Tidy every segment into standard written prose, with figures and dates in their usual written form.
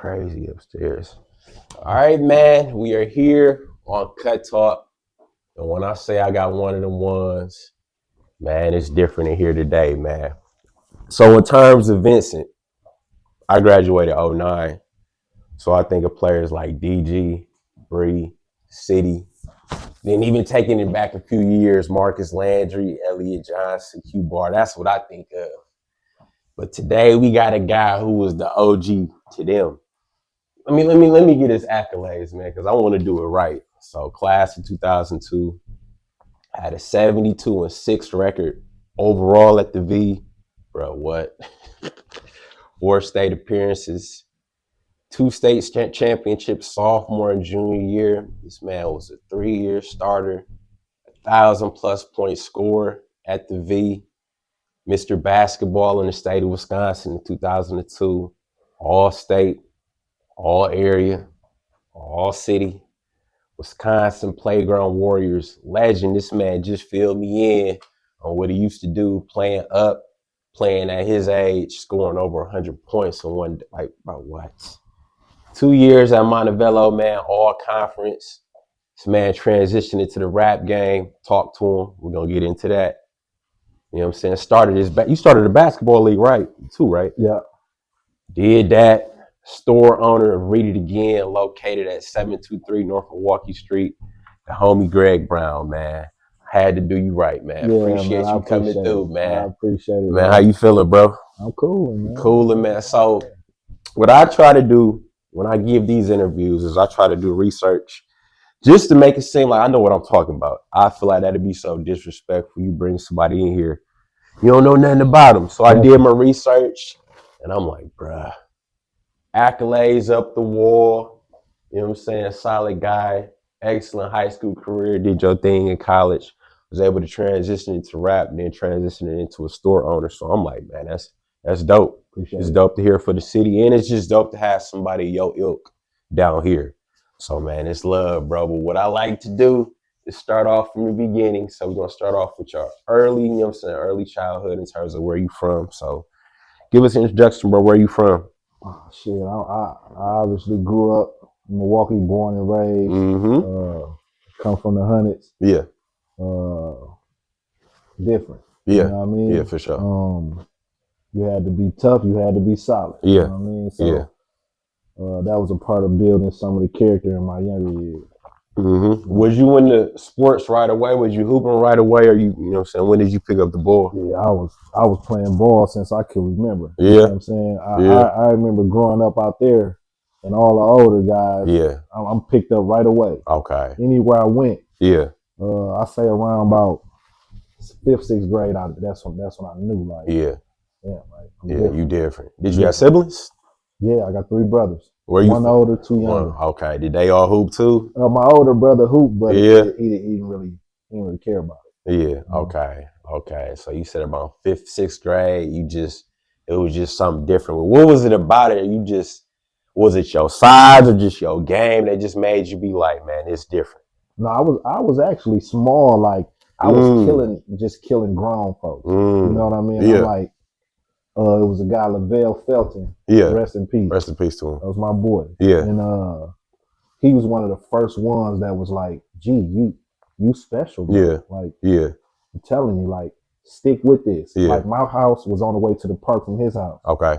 crazy upstairs. All right, man. We are here on Cut Talk. And when I say I got one of them ones, man, it's different in here today, man. So in terms of Vincent, I graduated 09. So I think of players like DG, Bree, City. Then even taking it back a few years, Marcus Landry, Elliott Johnson, Q Bar. That's what I think of. But today we got a guy who was the OG to them. Let me get his accolades, man, because I want to do it right. So class of 2002, had a 72-6 record overall at the V. Bro, what? 4 state appearances, 2 state championships sophomore and junior year. This man was a 3-year starter, 1,000+ point scorer at the V. Mr. Basketball in the state of Wisconsin in 2002, all state, all area, all city. Wisconsin Playground Warriors legend. This man just filled me in on what he used to do, playing at his age, scoring over 100 points in one, like, about what? 2 years at Montevello, man, all conference. This man transitioned into the rap game. Talk to him. We're going to get into that. You know what I'm saying? You started a basketball league, right? Too, right? Yeah. Did that. Store owner of Read It Again, located at 723 North Milwaukee Street. The homie Greg Brown, man. Had to do you right, man. Yeah, appreciate man, you coming through, man. I appreciate it, man. How you feeling, bro? I'm cooling, man. Cooling, man. So what I try to do when I give these interviews is I try to do research just to make it seem like I know what I'm talking about. I feel like that'd be so disrespectful. You bring somebody in here, you don't know nothing about them. So I did my research, and I'm like, bruh, accolades up the wall. You know what I'm saying? Solid guy, excellent high school career, did your thing in college, was able to transition into rap and then transitioning into a store owner. So I'm like, man, that's dope. It's dope to hear for the city, and it's just dope to have somebody your ilk down here. So, man, it's love, bro. But what I like to do is start off from the beginning. So we're going to start off with your early childhood in terms of where you from. So give us an introduction, bro. Where you from? Oh, shit, I obviously grew up in Milwaukee, born and raised. Mm-hmm. Come from the hundreds. Yeah. Different. Yeah. You know what I mean? Yeah, for sure. You had to be tough. You had to be solid. Yeah. You know what I mean? So, yeah. That was a part of building some of the character in my younger years. Mm-hmm. Was you into sports right away? Was you hooping right away? Or you know what I'm saying? When did you pick up the ball? Yeah, I was playing ball since I could remember. Yeah. You know what I'm saying? I remember growing up out there and all the older guys. Yeah. I'm picked up right away. Okay. Anywhere I went. Yeah. I say around about 5th, 6th grade, that's when I knew, like, You different. Did you have siblings? Yeah, I got 3 brothers. Where one older, 2 younger. Okay. Did they all hoop too? My older brother hooped, but he didn't really care about it. Yeah. Okay. Okay. So you said about 5th, 6th grade, it was just something different. What was it about it? Was it your size or just your game that just made you be like, man, it's different? No, I was actually small. Like, I was killing grown folks. You know what I mean? Yeah. I'm like, it was a guy, Lavelle Felton. Yeah. Rest in peace. Rest in peace to him. That was my boy. Yeah. And he was one of the first ones that was like, gee, you special, bro. Yeah. Like, yeah. I'm telling you, like, stick with this. Yeah. Like, my house was on the way to the park from his house. Okay.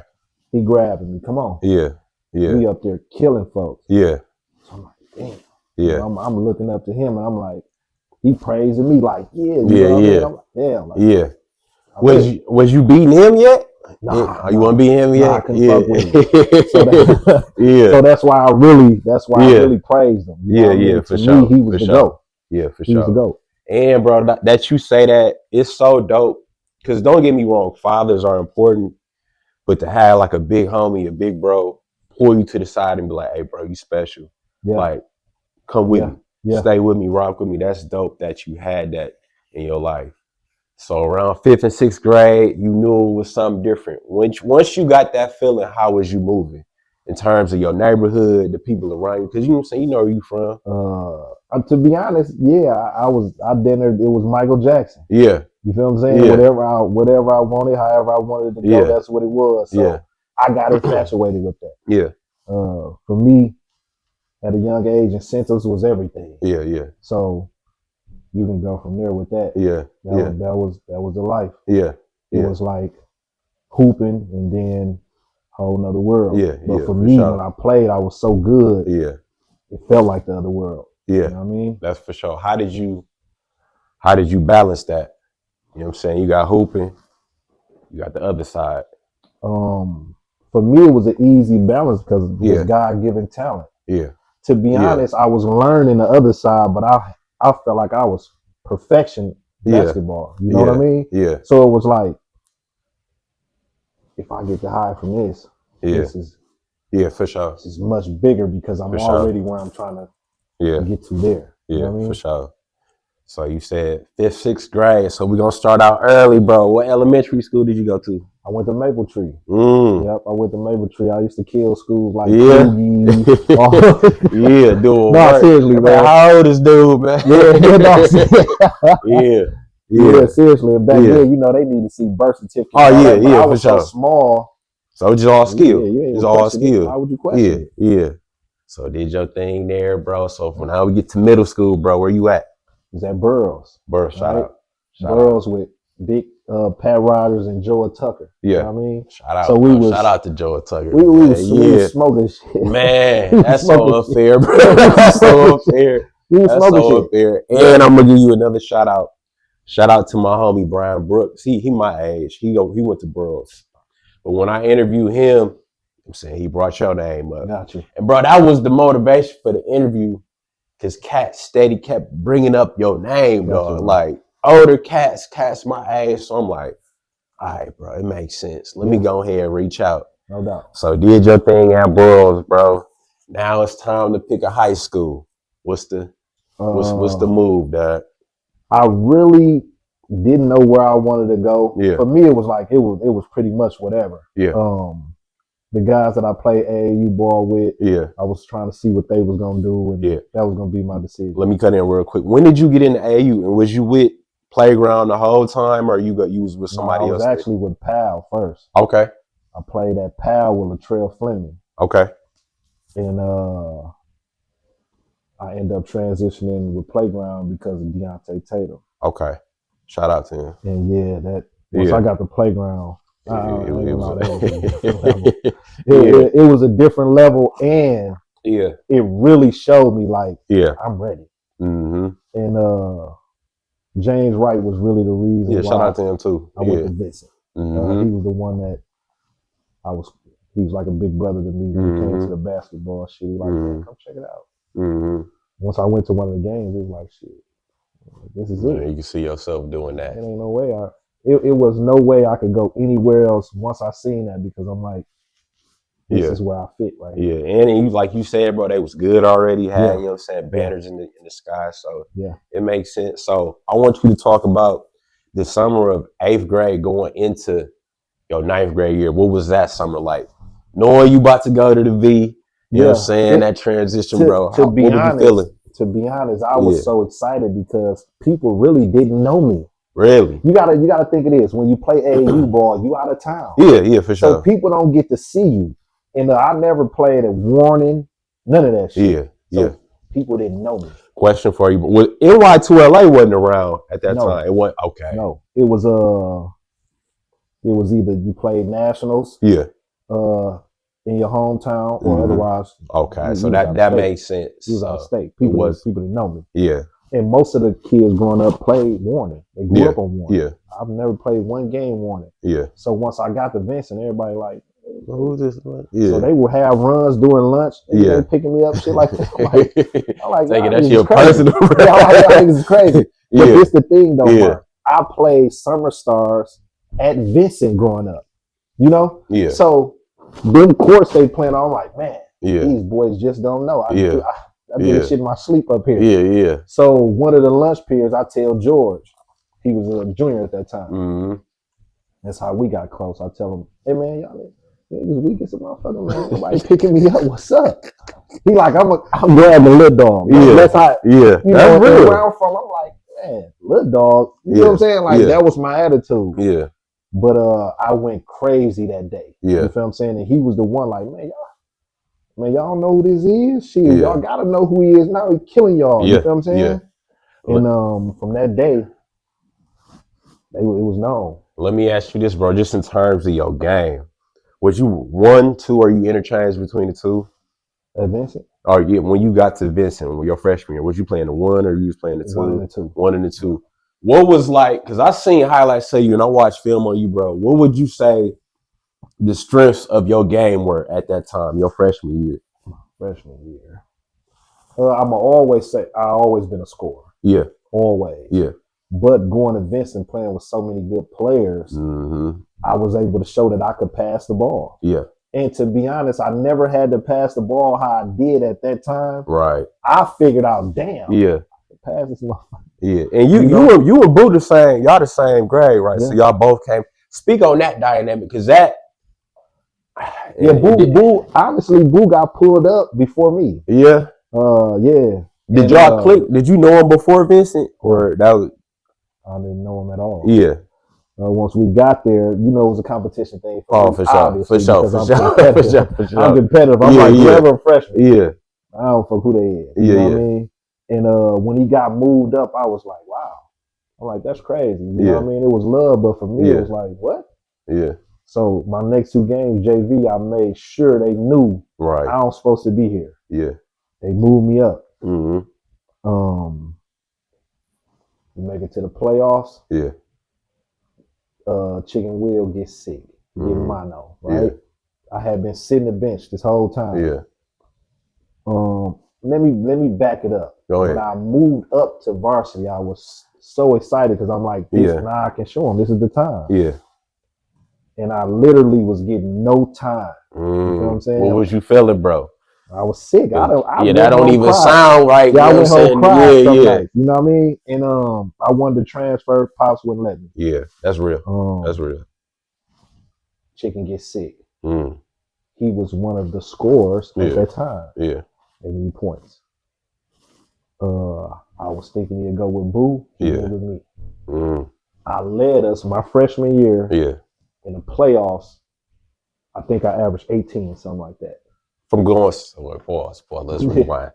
He grabbed me. Come on. Yeah. Yeah. We up there killing folks. Yeah. So I'm like, damn. Yeah. You know, I'm looking up to him, and I'm like, he praising me like, yeah. You yeah. know what Yeah. I mean? I'm like, damn. Like, yeah. Was you beating him yet? Nah, you want to beat him yet? Nah, I couldn't fuck with him. So that's why I really praised him. You know what I mean? For to sure. me, he was the GOAT. Yeah, for he sure. He was the GOAT. And bro, that you say that, it's so dope. Because don't get me wrong, fathers are important, but to have like a big homie, a big bro, pull you to the side and be like, hey bro, you special. Yeah. Like, come with me. Yeah. Stay with me, rock with me. That's dope that you had that in your life. So around 5th and 6th grade, you knew it was something different. Once you got that feeling, how was you moving in terms of your neighborhood, the people around you? Because you know what I'm saying, you know where you from. To be honest, I dinnered. It was Michael Jackson. Yeah. You feel what I'm saying? Yeah. Whatever I wanted, however I wanted it to go, that's what it was. So I got infatuated with that. Yeah. For me, at a young age, incentives was everything. Yeah. So you can go from there with that. Yeah. That was the life. Yeah. It was like hooping and then whole nother world. Yeah. But for for me, sure. when I played, I was so good. Yeah. It felt like the other world. Yeah. You know what I mean? That's for sure. How did you balance that? You know what I'm saying? You got hooping, you got the other side. For me, it was an easy balance because it was God-given talent. Yeah. To be honest, I was learning the other side, but I felt like I was perfection basketball. You know what I mean? Yeah. So it was like, if I get to hide from this, this is for sure. This is much bigger because I'm already where I'm trying to get to there. You know what I mean? For sure. So you said 5th, 6th grade. So we're gonna start out early, bro. What elementary school did you go to? I went to Maple Tree. Yep, I went to Maple Tree. I used to kill schools like Coogies. Dude. No, seriously, man. How old is dude, man? Yeah, seriously. And back then, you know, they need to see birth certificates. I was so small. So it's just all skill. It's all skill. Why would you question it? Yeah. So did your thing there, bro. So for now we get to middle school, bro. Where you at? Was at Burroughs. Shout out. Burroughs with big Pat Riders and Joe Tucker. Yeah. You know what I mean? Shout out. So shout out to Joe Tucker. We was smoking shit. Man, that's so unfair, bro. That's so unfair. That's so unfair. And I'm gonna give you another shout out. Shout out to my homie Brian Brooks. He my age. He went to Burroughs. But when I interviewed him, I'm saying he brought your name up. Gotcha. And bro, that was the motivation for the interview. Cause cats steady kept bringing up your name, dog. Like older cats my age. So I'm like, all right, bro, it makes sense. Let me go ahead and reach out. No doubt. So did your thing at Burroughs, bro. Now it's time to pick a high school. What's the move, dog? I really didn't know where I wanted to go. Yeah. For me, it was like it was pretty much whatever. Yeah. The guys that I played AAU ball with, I was trying to see what they was gonna do, and that was gonna be my decision. Let me cut in real quick. When did you get into AAU, and was you with Playground the whole time, or you was with somebody else? I was actually with Pal first. Okay. I played at Pal with Latrell Fleming. Okay. And I ended up transitioning with Playground because of Deontay Tatum. Okay. Shout out to him. And once I got to Playground, it was a different level, and it really showed me like I'm ready. Mm-hmm. And James Wright was really the reason. Yeah, shout out to him too. I went to Vincent. Mm-hmm. He was the one that he was like a big brother to me when it came to the basketball shit. He like, man, come check it out. Mm-hmm. Once I went to one of the games, it was like, shit, this is it. You can see yourself doing that. It ain't no way. It was no way I could go anywhere else once I seen that, because I'm like, this is where I fit right here. Yeah, and like you said, bro, they was good already. Had, you know what I'm saying, banners in the sky. So it makes sense. So I want you to talk about the summer of 8th grade going into your 9th grade year. What was that summer like? Knowing you about to go to the V, you know what I'm saying? That transition, bro. To be honest, I was so excited because people really didn't know me. Really? You gotta think of this. When you play AAU ball, you out of town. Yeah, for sure. So people don't get to see you. And I never played at Warning, none of that shit. So people didn't know me. Question for you. NY2LA wasn't around at that time. It wasn't, okay. No. It was either you played nationals in your hometown, or otherwise. Okay, so that made sense. He was out of state. People didn't know me. Yeah. And most of the kids growing up played Warning. They grew up on Warning. Yeah. I've never played one game Warning. Yeah. So once I got to Vincent, everybody like, who's this one? Yeah. So they would have runs during lunch. And they picking me up, shit like that. I'm like, taking that shit personal. This is crazy. But this the thing though, Mark. I played Summer Stars at Vincent growing up. You know? Yeah. So them courts they playing, I'm like, man, these boys just don't know. I did this shit in my sleep up here. Yeah. So one of the lunch periods, I tell George, he was a junior at that time. Mm-hmm. That's how we got close. I tell him, hey man, y'all niggas weak as a motherfucker, man. Nobody picking me up. What's up? He like, I'm grabbing the little dog. Man. That's how, you know, where I'm from. I'm like, man, little dog. You know what I'm saying? Like, that was my attitude. Yeah. But I went crazy that day. Yeah. You feel what I'm saying? And he was the one like, man, man, y'all know who this is? Shit, y'all gotta know who he is now. He killing y'all. You know what I'm saying? And from that day, it was known. Let me ask you this, bro, just in terms of your game. Was you 1, 2, or you interchanged between the two? At Vincent? Or when you got to Vincent, when your freshman year, was you playing the 1 or you was playing the 2? 1 and the 2. 1 and the 2. What was like, because I seen highlights of you and I watched film on you, bro. What would you say the strengths of your game were at that time, your freshman year? Freshman year. I'ma always say I always been a scorer. Yeah. Always. Yeah. But going to Vincent playing with so many good players, I was able to show that I could pass the ball. Yeah. And to be honest, I never had to pass the ball how I did at that time. Right. I figured out, damn. Yeah. I could pass this motherfucker. Yeah. And you and Boo the same, y'all the same grade, right? Yeah. So y'all both came. Speak on that dynamic, because that. Yeah, Boo, honestly, Boo got pulled up before me. Yeah. Yeah. Did y'all click? Did you know him before Vincent? Or that was. I didn't know him at all. Yeah. Once we got there, it was a competition thing. For sure. I'm competitive. I'm like, whoever a freshman. Yeah. I don't fuck who they is. You know what I mean? And when he got moved up, I was like, wow. I'm like, that's crazy. You know what I mean? It was love, but for me, it was like, what? Yeah. So my next 2 games, JV, I made sure they knew I was supposed to be here. Yeah. They moved me up. Mm-hmm. We make it to the playoffs. Yeah. Chicken Will gets sick, get mono, right? Yeah. I had been sitting the bench this whole time. Yeah. Let me back it up. Go ahead. When I moved up to varsity, I was so excited because I'm like, now I can show him. This is the time. Yeah. And I literally was getting no time. You know what I'm saying? What was you feeling, bro? I was sick. That don't even sound right. Yeah, I went home crying some nights. You know what I mean? And I wanted to transfer. Pops wouldn't let me. Yeah, that's real. That's real. Chicken gets sick. He was one of the scorers at that time. Yeah. They need points. I was thinking he'd go with Boo. He went with me. I led us my freshman year. Yeah. In the playoffs, I think I averaged 18, something like that. From going, let's rewind.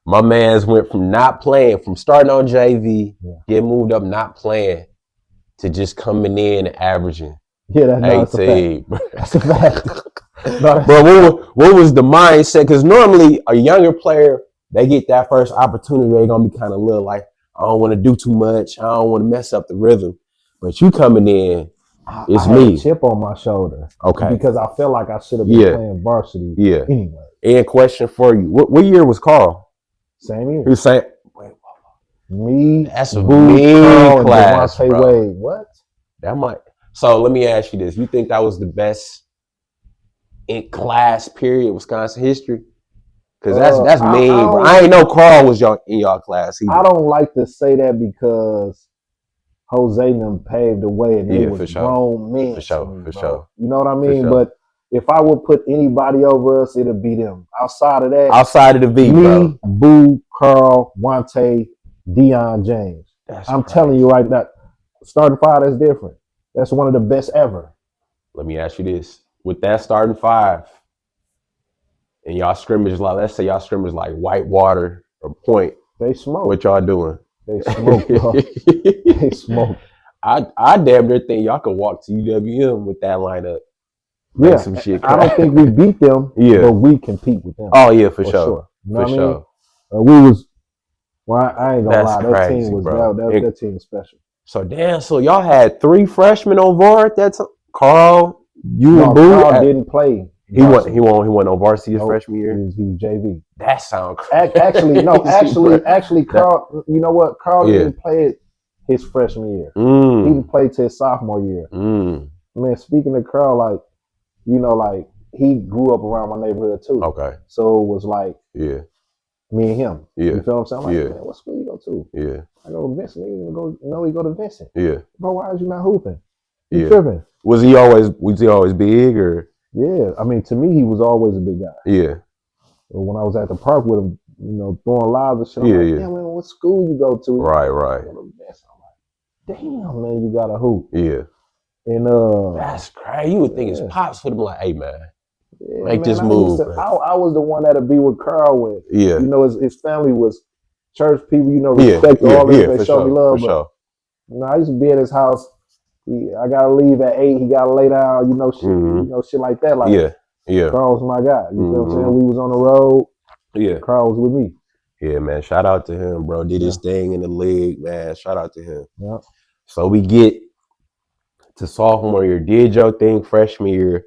My man's went from not playing, from starting on JV, getting moved up, not playing, to just coming in and averaging 18. That's a fact. But what was the mindset? Because normally a younger player, they get that first opportunity, they're going to be kind of little like, I don't want to do too much. I don't want to mess up the rhythm. But you coming in, it's I me. had a chip on my shoulder. Okay. Because I felt like I should have been playing varsity anyway. And question for you. What year was Carl? Same year. He was saying, me, that's a Boo, Carl, class, and bro. Wade. What? That might. So let me ask you this. You think that was the best in class period Wisconsin history? Because that's mean. I ain't know Carl was in y'all class either. I don't like to say that because Jose and them paved the way and they was grown men. For sure. You know what I mean? But if I would put anybody over us, it'd be them. Outside of that, outside of the V, me, Boo, Carl, Wante, Deion James. I'm telling you right now, starting 5, that's different. That's one of the best ever. Let me ask you this. With that starting 5, and y'all scrimmage, like, let's say y'all scrimmage like Whitewater or Point. They smoke. What y'all doing? They smoke, bro. They smoke. I damn near think y'all could walk to UWM with that lineup. Yeah, some shit I don't think we beat them, but we compete with them. Oh yeah, for sure. You know what I mean? We was. Well, I ain't gonna lie. That team was that team was special. So y'all had 3 freshmen on VAR at that time. Carl, and Boo. Carl didn't play. He went on varsity his freshman year. He was JV. That sounds crazy. Actually, Carl. You know what? Carl didn't play his freshman year. He didn't play till his sophomore year. Man, speaking of Carl, like, he grew up around my neighborhood too. Okay. So it was like, me and him. Yeah. You feel what I'm saying? I'm like, man, what school you go to? Yeah. I go to Vincent. He go to Vincent. Yeah. Bro, why is you not hooping? You tripping? Was he always big or? Yeah. I mean, to me, he was always a big guy. Yeah. But when I was at the park with him, throwing lives and shit, I'm like, man, what school you go to? Right. I go to Vincent. I'm like, damn, man, you got to hoop. Yeah. And that's crazy. You would think his pops would have been like, hey, man. Make this move. I was the one that'd be with Carl with. Yeah. You know, his family was church people, you know, respect all them. They show me love. But, you know, I used to be at his house. I gotta leave at 8. He gotta lay down, you know, shit, you know, shit like that. Like, Carl was my guy. You know what I'm saying? We was on the road. Yeah. Carl was with me. Yeah, man. Shout out to him, bro. Did his thing in the league, man. Shout out to him. Yeah. So we get to sophomore year, did your thing freshman year,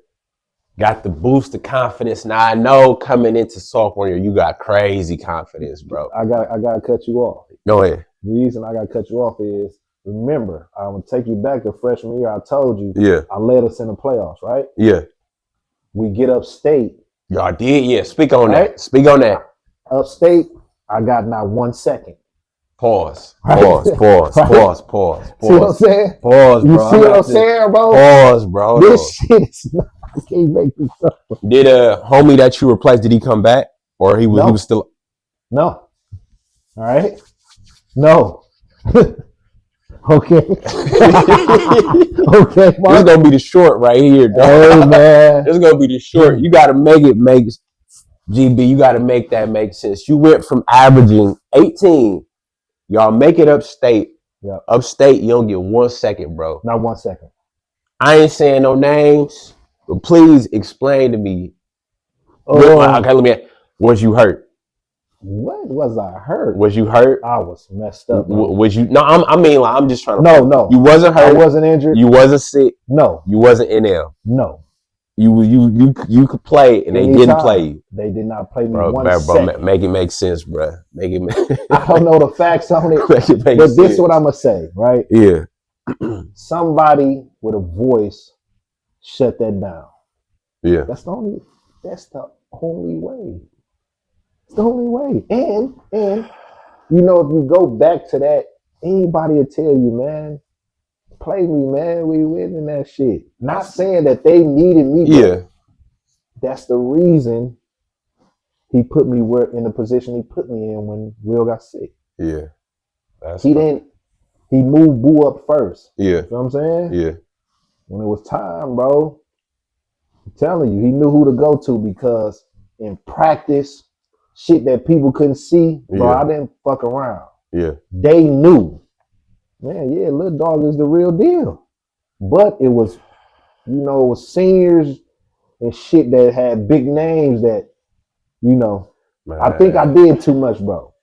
got the boost of confidence. Now I know coming into sophomore year, you got crazy confidence, bro. I gotta cut you off. Go ahead. The reason I gotta cut you off is, remember, I'm gonna take you back to freshman year. I told you, I led us in the playoffs, right? Yeah. We get upstate. Y'all did, yeah. Speak on that. Speak on that. Upstate, I got not 1 second. Pause. Pause. Pause. Pause. Pause. See what I'm saying? Pause, bro. You see what I'm saying, bro? Pause, bro. This shit is not. I can't make this up. Did homie that you replaced? Did he come back, or he was still? No. All right. No. Okay. Okay. Mark. This is gonna be the short right here, dog. Hey, man. This is gonna be the short. You gotta make GB. You gotta make that make sense. You went from averaging 18. Y'all make it upstate. Yeah. Upstate, you don't get 1 second, bro. Not 1 second. I ain't saying no names, but please explain to me. Okay, let me ask, was you hurt? What was I hurt? Was you hurt? I was messed up. Was you? No, I mean, like, I'm just trying to. No. You wasn't hurt. I wasn't injured. You wasn't sick. No. You wasn't NL. No. You could play, and they didn't play you. They did not play me bro, 1 second. Make it make sense, bro. Make it. I don't know the facts on it, but this is what I'm gonna say, right? Yeah. Somebody with a voice shut that down. Yeah. That's the only way. It's the only way. And you know, if you go back to that, anybody will tell you, man, play me, man. We winning that shit. Not saying that they needed me. Yeah. That's the reason he put me in the position he put me in when Will got sick. Yeah. He moved Boo up first. Yeah. You know what I'm saying? Yeah. When it was time, bro, I'm telling you, he knew who to go to, because in practice, shit that people couldn't see, bro, I didn't fuck around. Yeah. They knew. Man, yeah, Little Dog is the real deal. But it was, you know, it was seniors and shit that had big names that, you know, man. I think I did too much, bro.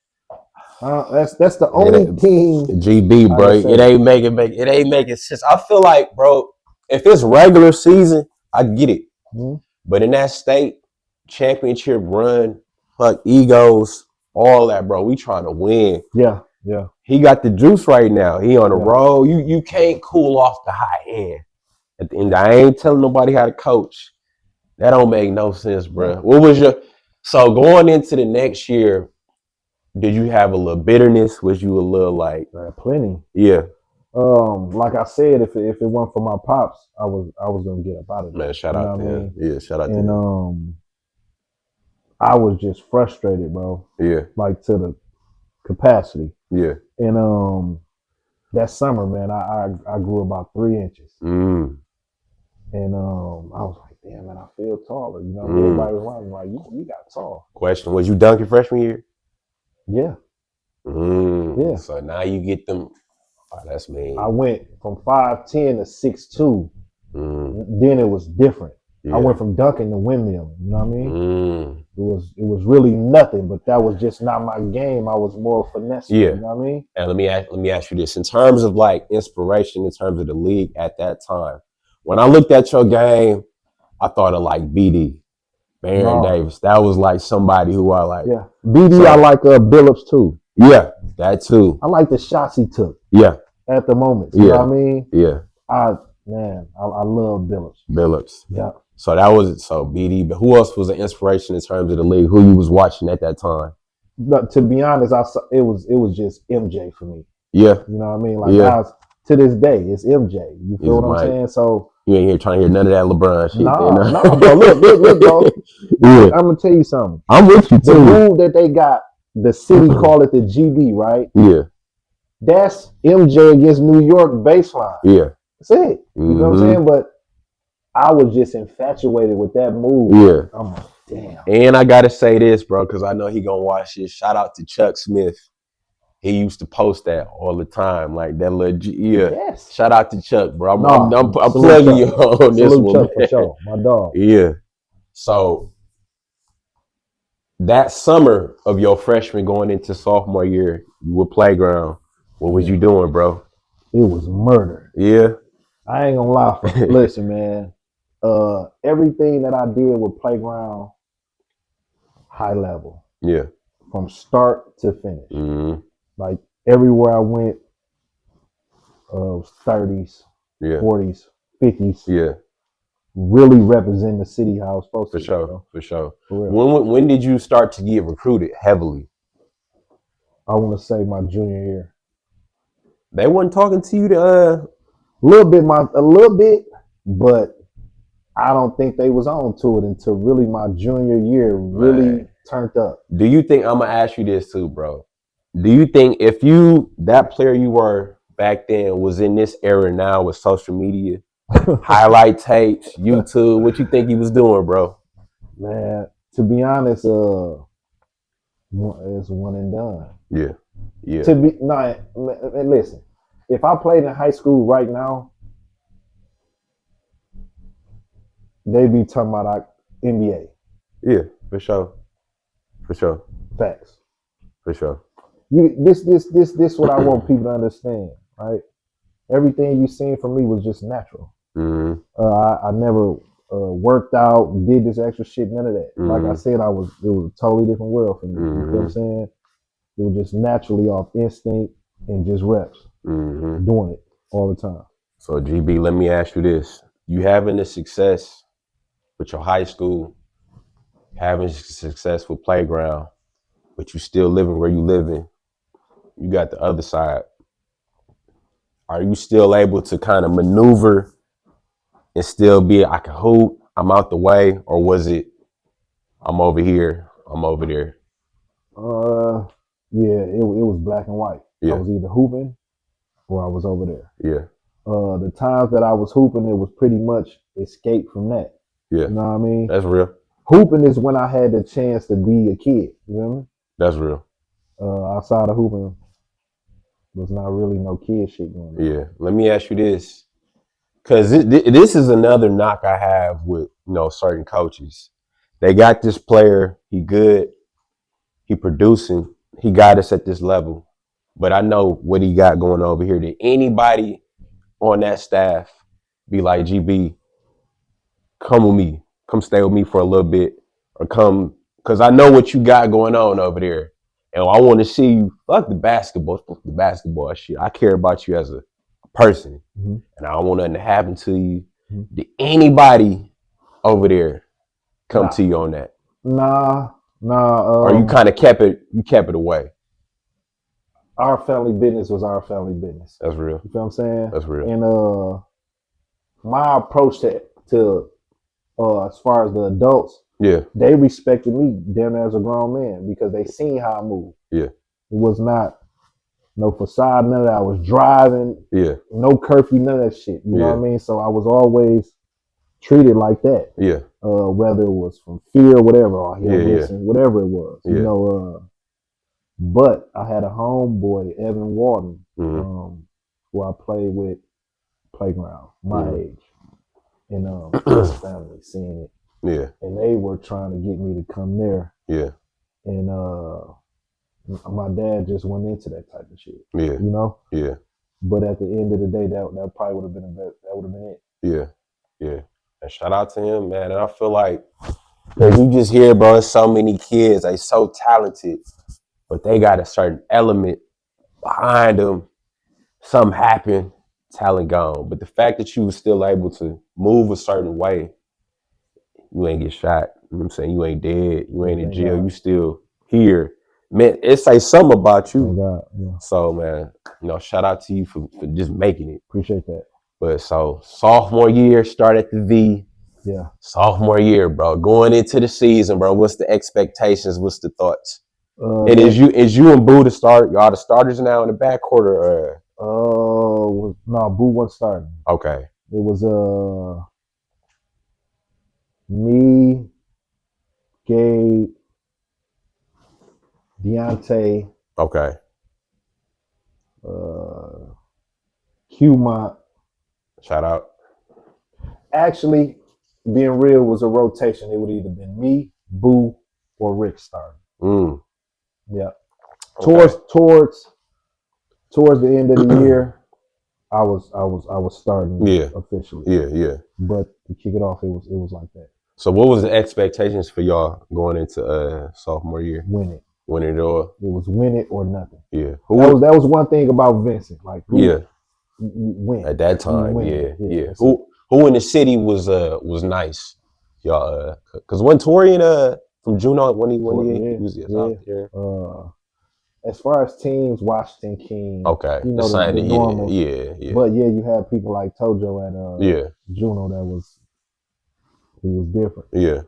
That's the only team. GB, bro. It ain't making sense. I feel like, bro, if it's regular season, I get it. Mm-hmm. But in that state championship run, fuck egos, all that, bro. We trying to win. Yeah. He got the juice right now. He on the road. You can't cool off the high end. At the end, I ain't telling nobody how to coach. That don't make no sense, bro. What was so going into the next year? Did you have a little bitterness? Was you a little like plenty? Yeah. Like I said, if it weren't for my pops, I was gonna get up out of there. Man, shout out to him. Yeah, shout out to him. And I was just frustrated, bro. Yeah. Like to the capacity. Yeah. And that summer, man, I grew about 3 inches. And I was like, damn, man, I feel taller. You know, everybody was around me like, you got tall. Question: was you dunking freshman year? Yeah. Yeah. So now you get them. Oh, that's mean. I went from 5'10" to 6'2". Then it was different. Yeah. I went from dunking to windmill. You know what I mean? It was really nothing, but that was just not my game. I was more finesse. Yeah. You know what I mean? And let me ask you this: in terms of like inspiration, in terms of the league at that time, when I looked at your game, I thought of like BD. Baron Davis. That was like somebody who I like. Yeah. BD, so, I like Billups too. Yeah, that too. I like the shots he took. Yeah. At the moment. You know what I mean? Yeah. I love Billups. Billups. Yeah. So that was BD. But who else was an inspiration in terms of the league? Who you was watching at that time? But to be honest, it was just MJ for me. Yeah. You know what I mean? Like to this day, it's MJ. You feel what I'm saying? So you ain't here trying to hear none of that LeBron shit. Nah, bro. Look, bro. Yeah. I'm gonna tell you something. I'm with you too. The move that they got, the city call it the GB, right? Yeah. That's MJ against New York baseline. Yeah. That's it. You know what I'm saying? But I was just infatuated with that move. Yeah. I'm like, damn. And I gotta say this, bro, because I know he gonna watch this. Shout out to Chuck Smith. He used to post that all the time, like that little yeah. Yes. Shout out to Chuck, bro. I'm Salute plugging you Chuck. on this Salute one, Chuck for sure. My dog. Yeah. So that summer of your freshman going into sophomore year, you were playground. What was you doing, bro? It was murder. Yeah. I ain't gonna lie. Listen, man. Everything that I did with playground, high level. Yeah. From start to finish. Mm-hmm. Like everywhere I went, 30s, 40s, 50s. Yeah. Really represent the city how it's supposed to. For sure. For when did you start to get recruited heavily? I want to say my junior year. They wasn't talking to you a little bit, but I don't think they was on to it until really my junior year really turned up. Do you think, I'm gonna ask you this too, bro? Do you think if that player you were back then was in this era now with social media, highlight tapes, YouTube, what you think he was doing, bro? Man, to be honest, it's one and done. Yeah. Yeah. Listen, if I played in high school right now, they be talking about NBA. Yeah, for sure. For sure. Facts. For sure. This what I want people to understand, right? Everything you seen from me was just natural. Mm-hmm. I never worked out, did this extra shit, none of that. Mm-hmm. Like I said, it was a totally different world for me. Mm-hmm. You know what I'm saying? It was just naturally off instinct and just reps, doing it all the time. So GB, let me ask you this. You having the success with your high school, having success with playground, but you still living where you living. You got the other side. Are you still able to kind of maneuver and still be, I can hoop, I'm out the way, or was it, I'm over here, I'm over there? Yeah, it was black and white. Yeah. I was either hooping or I was over there. Yeah. The times that I was hooping, it was pretty much escape from that. Yeah. You know what I mean? That's real. Hooping is when I had the chance to be a kid. You know what I mean? That's real. Outside of hooping, was not really no kid shit going on. Yeah. Let me ask you this. Because this is another knock I have with, certain coaches. They got this player, he good, he producing, he got us at this level. But I know what he got going over here. Did anybody on that staff be like, GB, come with me, come stay with me for a little bit, or come, because I know what you got going on over there. And I want to see you, fuck the basketball shit. I care about you as a person. Mm-hmm. And I don't want nothing to happen to you. Mm-hmm. Did anybody over there come to you on that? Nah. Or you kind of kept it away? Our family business was our family business. That's real. You feel what I'm saying? That's real. And my approach to as far as the adults, yeah, they respected me damn near as a grown man because they seen how I moved. Yeah. It was not no facade, none of that. I was driving. Yeah. No curfew, none of that shit. You know what I mean? So I was always treated like that. Yeah. Whether it was from fear or whatever, or whatever it was. Yeah. You know, but I had a homeboy, Evan Walton, who I played with playground, my age. And his family seeing it. Yeah. And they were trying to get me to come there. Yeah. And my dad just went into that type of shit. Yeah. You know? Yeah. But at the end of the day, that probably would have been it. Yeah. Yeah. And shout out to him, man. And I feel like, you just hear, bro, there's so many kids, they so talented, but they got a certain element behind them. Something happened, talent gone. But the fact that you were still able to move a certain way, you ain't get shot. You know what I'm saying? You ain't dead. You ain't in jail. You still here. Man, it say something about you. God, yeah. So, man, shout out to you for just making it. Appreciate that. But so, sophomore year, start at the V. Yeah. Sophomore year, bro. Going into the season, bro. What's the expectations? What's the thoughts? And is you and Boo to start? Y'all the starters now in the backcourt, or? No, Boo wasn't starting. Okay. It was Me, Gabe, Deontay, Okay. Qmont. Shout out. Actually, being real was a rotation. It would either been me, Boo, or Rick starting. Yeah. Okay. Towards the end of the year, I was starting officially. Yeah. But to kick it off, it was like that. So what was the expectations for y'all going into sophomore year? Win it. Win it all. It was win it or nothing. Yeah. That was one thing about Vincent. Like win. At that time, win. Yeah. Who in the city was nice? Y'all because when Torian from Juneau when he was out there. As far as teams, Washington King. Okay. You know the normal. Yeah. But yeah, you had people like Tojo at Juneau he was different. Yeah.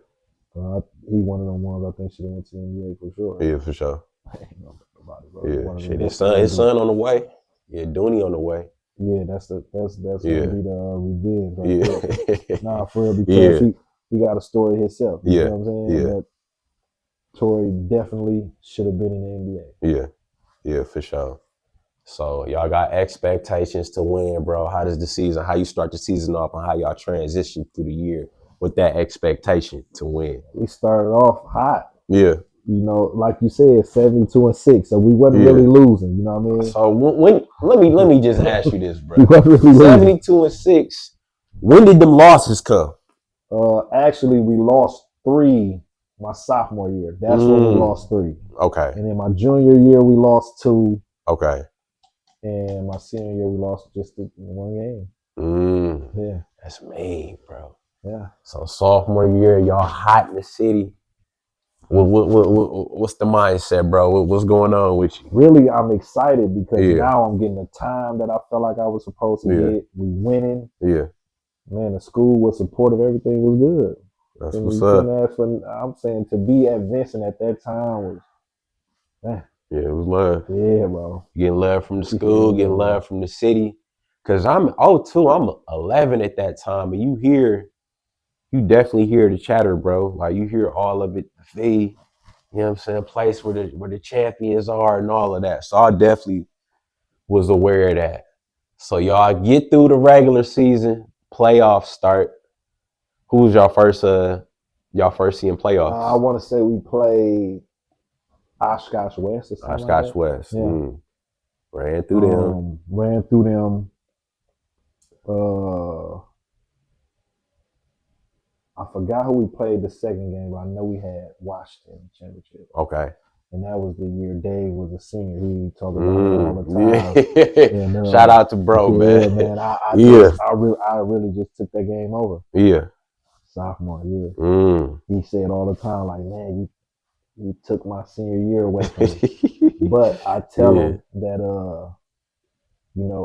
He one of them ones I think should have went to the NBA for sure. Yeah, for sure. I ain't know about it, bro. Yeah. Shit, his son on the way. Yeah, Dooney on the way. Yeah, that's gonna be the revenge right there. Nah, for real, because he got a story himself. You know what I'm saying? Yeah. But Tory definitely should have been in the NBA. Yeah, for sure. So y'all got expectations to win, bro. How you start the season off and how y'all transition through the year with that expectation to win? We started off hot. Yeah. You know, like you said, 72-6. So we wasn't really losing. You know what I mean? So let me just ask you this, bro. We wasn't really 72-6. When did them losses come? Actually, we lost 3 my sophomore year. That's when we lost 3. Okay. And then my junior year, we lost 2. Okay. And my senior year, we lost just 1 game. Yeah. That's mean, bro. Yeah. So sophomore year, y'all hot in the city. What's the mindset, bro? What's going on with you? Really, I'm excited because now I'm getting the time that I felt like I was supposed to get. We winning. Yeah. Man, the school was supportive. Everything was good. That's what's up. I'm saying to be at Vincent at that time was, man. Yeah, it was love. Yeah, bro. Getting love from the school, getting love from the city. Cause I'm 11 at that time, and you definitely hear the chatter, bro. Like you hear all of it, the fee, you know what I'm saying, place where the champions are and all of that. So I definitely was aware of that. So y'all get through the regular season, playoffs start. Who was y'all first seeing playoffs? I want to say we played Oshkosh West or something. Oshkosh West. Yeah. Ran through them. I forgot who we played the second game, but I know we had Washington championship. Okay. And that was the year Dave was a senior. He talked about it all the time. And, shout out to bro, man. Yeah, man. I really just took that game over. Yeah. Sophomore year. He said all the time, like, man, you took my senior year away from me. But I tell him that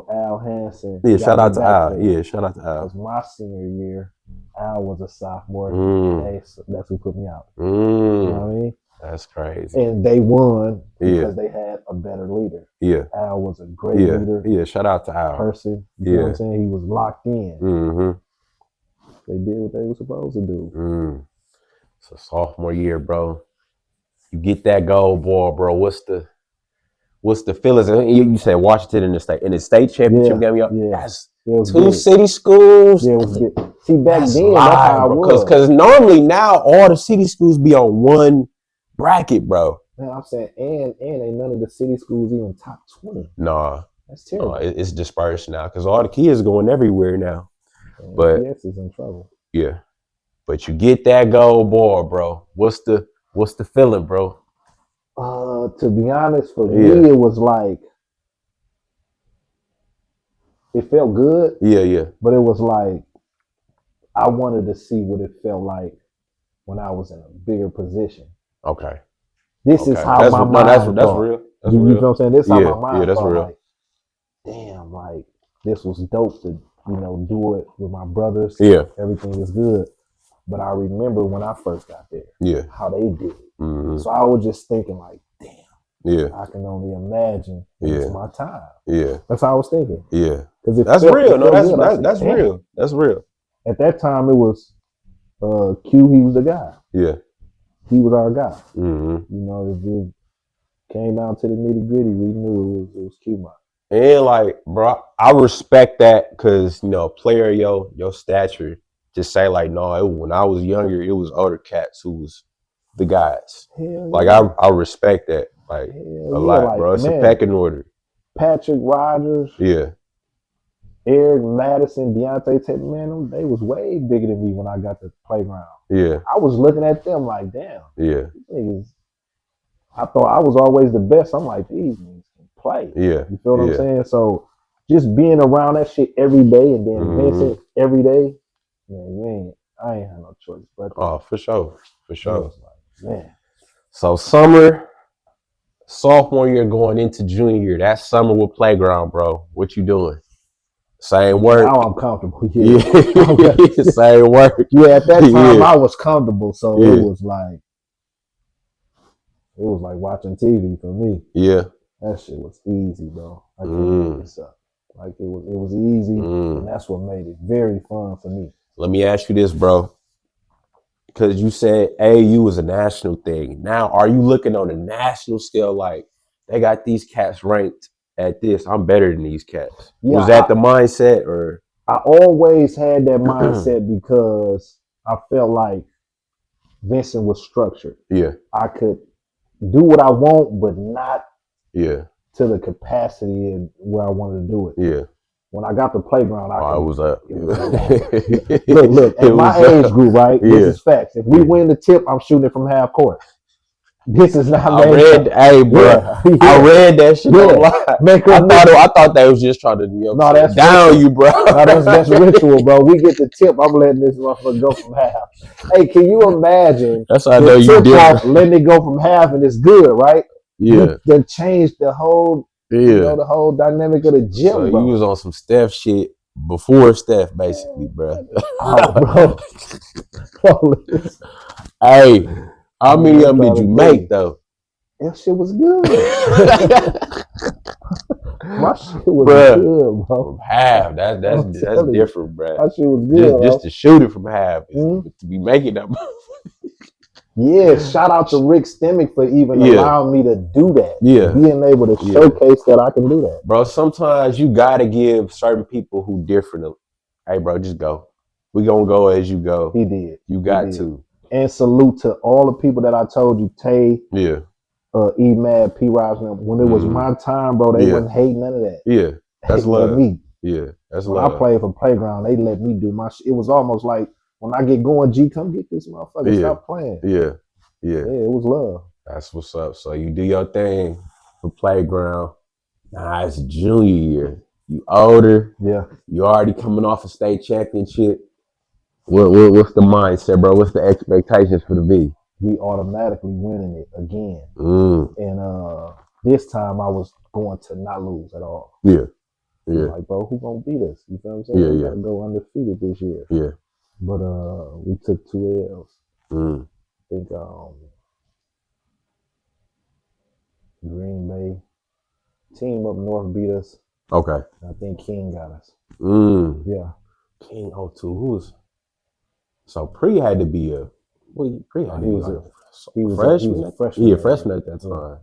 Al Hansen. Yeah, shout out to Al. Yeah, shout out to Al. Because my senior year, Al was a sophomore. Hey, so that's who put me out. You know what I mean? That's crazy. And they won because they had a better leader. Yeah. Al was a great leader. Yeah, shout out to Al. Person. You know what I'm saying? He was locked in. They did what they were supposed to do. So sophomore year, bro. You get that gold ball, bro. What's the feelings? You said Washington in the state championship game. That's 2 city schools. Yeah, it was good. See, back then, that's how it was. Because normally now all the city schools be on one bracket, bro. Man, I'm saying, and ain't none of the city schools even top 20. Nah. That's terrible. It's dispersed now because all the kids going everywhere now. Man, but PS is in trouble. Yeah. But you get that gold ball, bro. What's the feeling, bro? To be honest, for me, it was like, it felt good. Yeah. But it was like, I wanted to see what it felt like when I was in a bigger position. Okay. This is how my mind that's real. That's real. You know what I'm saying? This is how my mind that's real. Like, damn, like, this was dope to, do it with my brothers. Yeah. Everything was good. But I remember when I first got there, how they did it. So I was just thinking like, damn, I can only imagine it's my time. Yeah. That's how I was thinking. Yeah. That's real. No, that's real. That's real. At that time, it was Q, he was the guy. Yeah. He was our guy. Mm-hmm. You know, if it came down to the nitty gritty, we knew it was Q, man. And like, bro, I respect that because, you know, player, your stature, just say like, no, when I was younger, it was older cats who was the guys. Hell like, yeah. I respect that, like, a lot, like, bro. It's a pecking order. Patrick Rogers. Yeah. Eric Madison, Deontay Taylor, man, they was way bigger than me when I got to the playground. Yeah. I was looking at them like, damn. Yeah. Niggas, I thought I was always the best. I'm like, these niggas can play. Yeah. You feel what I'm saying? So just being around that shit every day and then Vincent every day, man, I ain't had no choice. But for sure. For sure. Like, man. So summer, sophomore year going into junior year, that summer with playground, bro. What you doing? Same work. Now I'm comfortable. Yeah. Same work. Yeah, at that time I was comfortable, so it was like watching TV for me. Yeah. That shit was easy, bro. I can't make this up. Like it was easy, and that's what made it very fun for me. Let me ask you this, bro. Because you said AAU was a national thing. Now, are you looking on a national scale like they got these cats ranked at this? I'm better than these cats. Yeah, was that the mindset, or? I always had that mindset because I felt like Vincent was structured. Yeah. I could do what I want, but not to the capacity and where I wanted to do it. Yeah. When I got the playground, I was up. Look, at my age group, right? Yeah. This is facts. If we win the tip, I'm shooting it from half court. This is not. I read that shit. I thought they was just trying to that's down ritual. You, bro. No, that's ritual, bro. We get the tip. I'm letting this motherfucker go from half. Hey, can you imagine? That's how I know you different. Letting it go from half and it's good, right? Yeah. That changed the whole. The whole dynamic of the gym. So bro. You was on some Steph shit before Steph, basically, bro. Oh, bro. Hey, how many of them did you make though? That shit was good. My shit was good, bro. From half, that's different, bro. That shit was good. Just to shoot it from half, to be making that. Yeah, shout out to Rick Stemick for even allowing me to do that. Yeah. Being able to showcase that I can do that. Bro, sometimes you gotta give certain people who different. Hey, bro, just go. We gonna go as you go. He did. You got to. And salute to all the people that I told you, Tay, E-Mad, P-Rise. When it was my time, bro, they wasn't hating none of that. Yeah, that's love. Me. Yeah, that's when love. I played for Playground, they let me do my shit. It was almost like, when I get going, G, come get this motherfucker. Stop playing. Yeah, it was love. That's what's up. So you do your thing for Playground. Nah, it's junior year. You older. Yeah. You already coming off a state championship. What's the mindset, bro? What's the expectations for the V? We automatically winning it again. And this time I was going to not lose at all. Yeah. I'm like, bro, who gonna beat us? You feel what I'm saying? We gotta go undefeated this year. Yeah. But we took 2 L's. I think Green Bay team up north beat us. Okay. I think King got us. Yeah. King 02. Who was? So Pre had to be a. Well, Pre had to be a freshman. He was a freshman. Yeah, freshman at that time.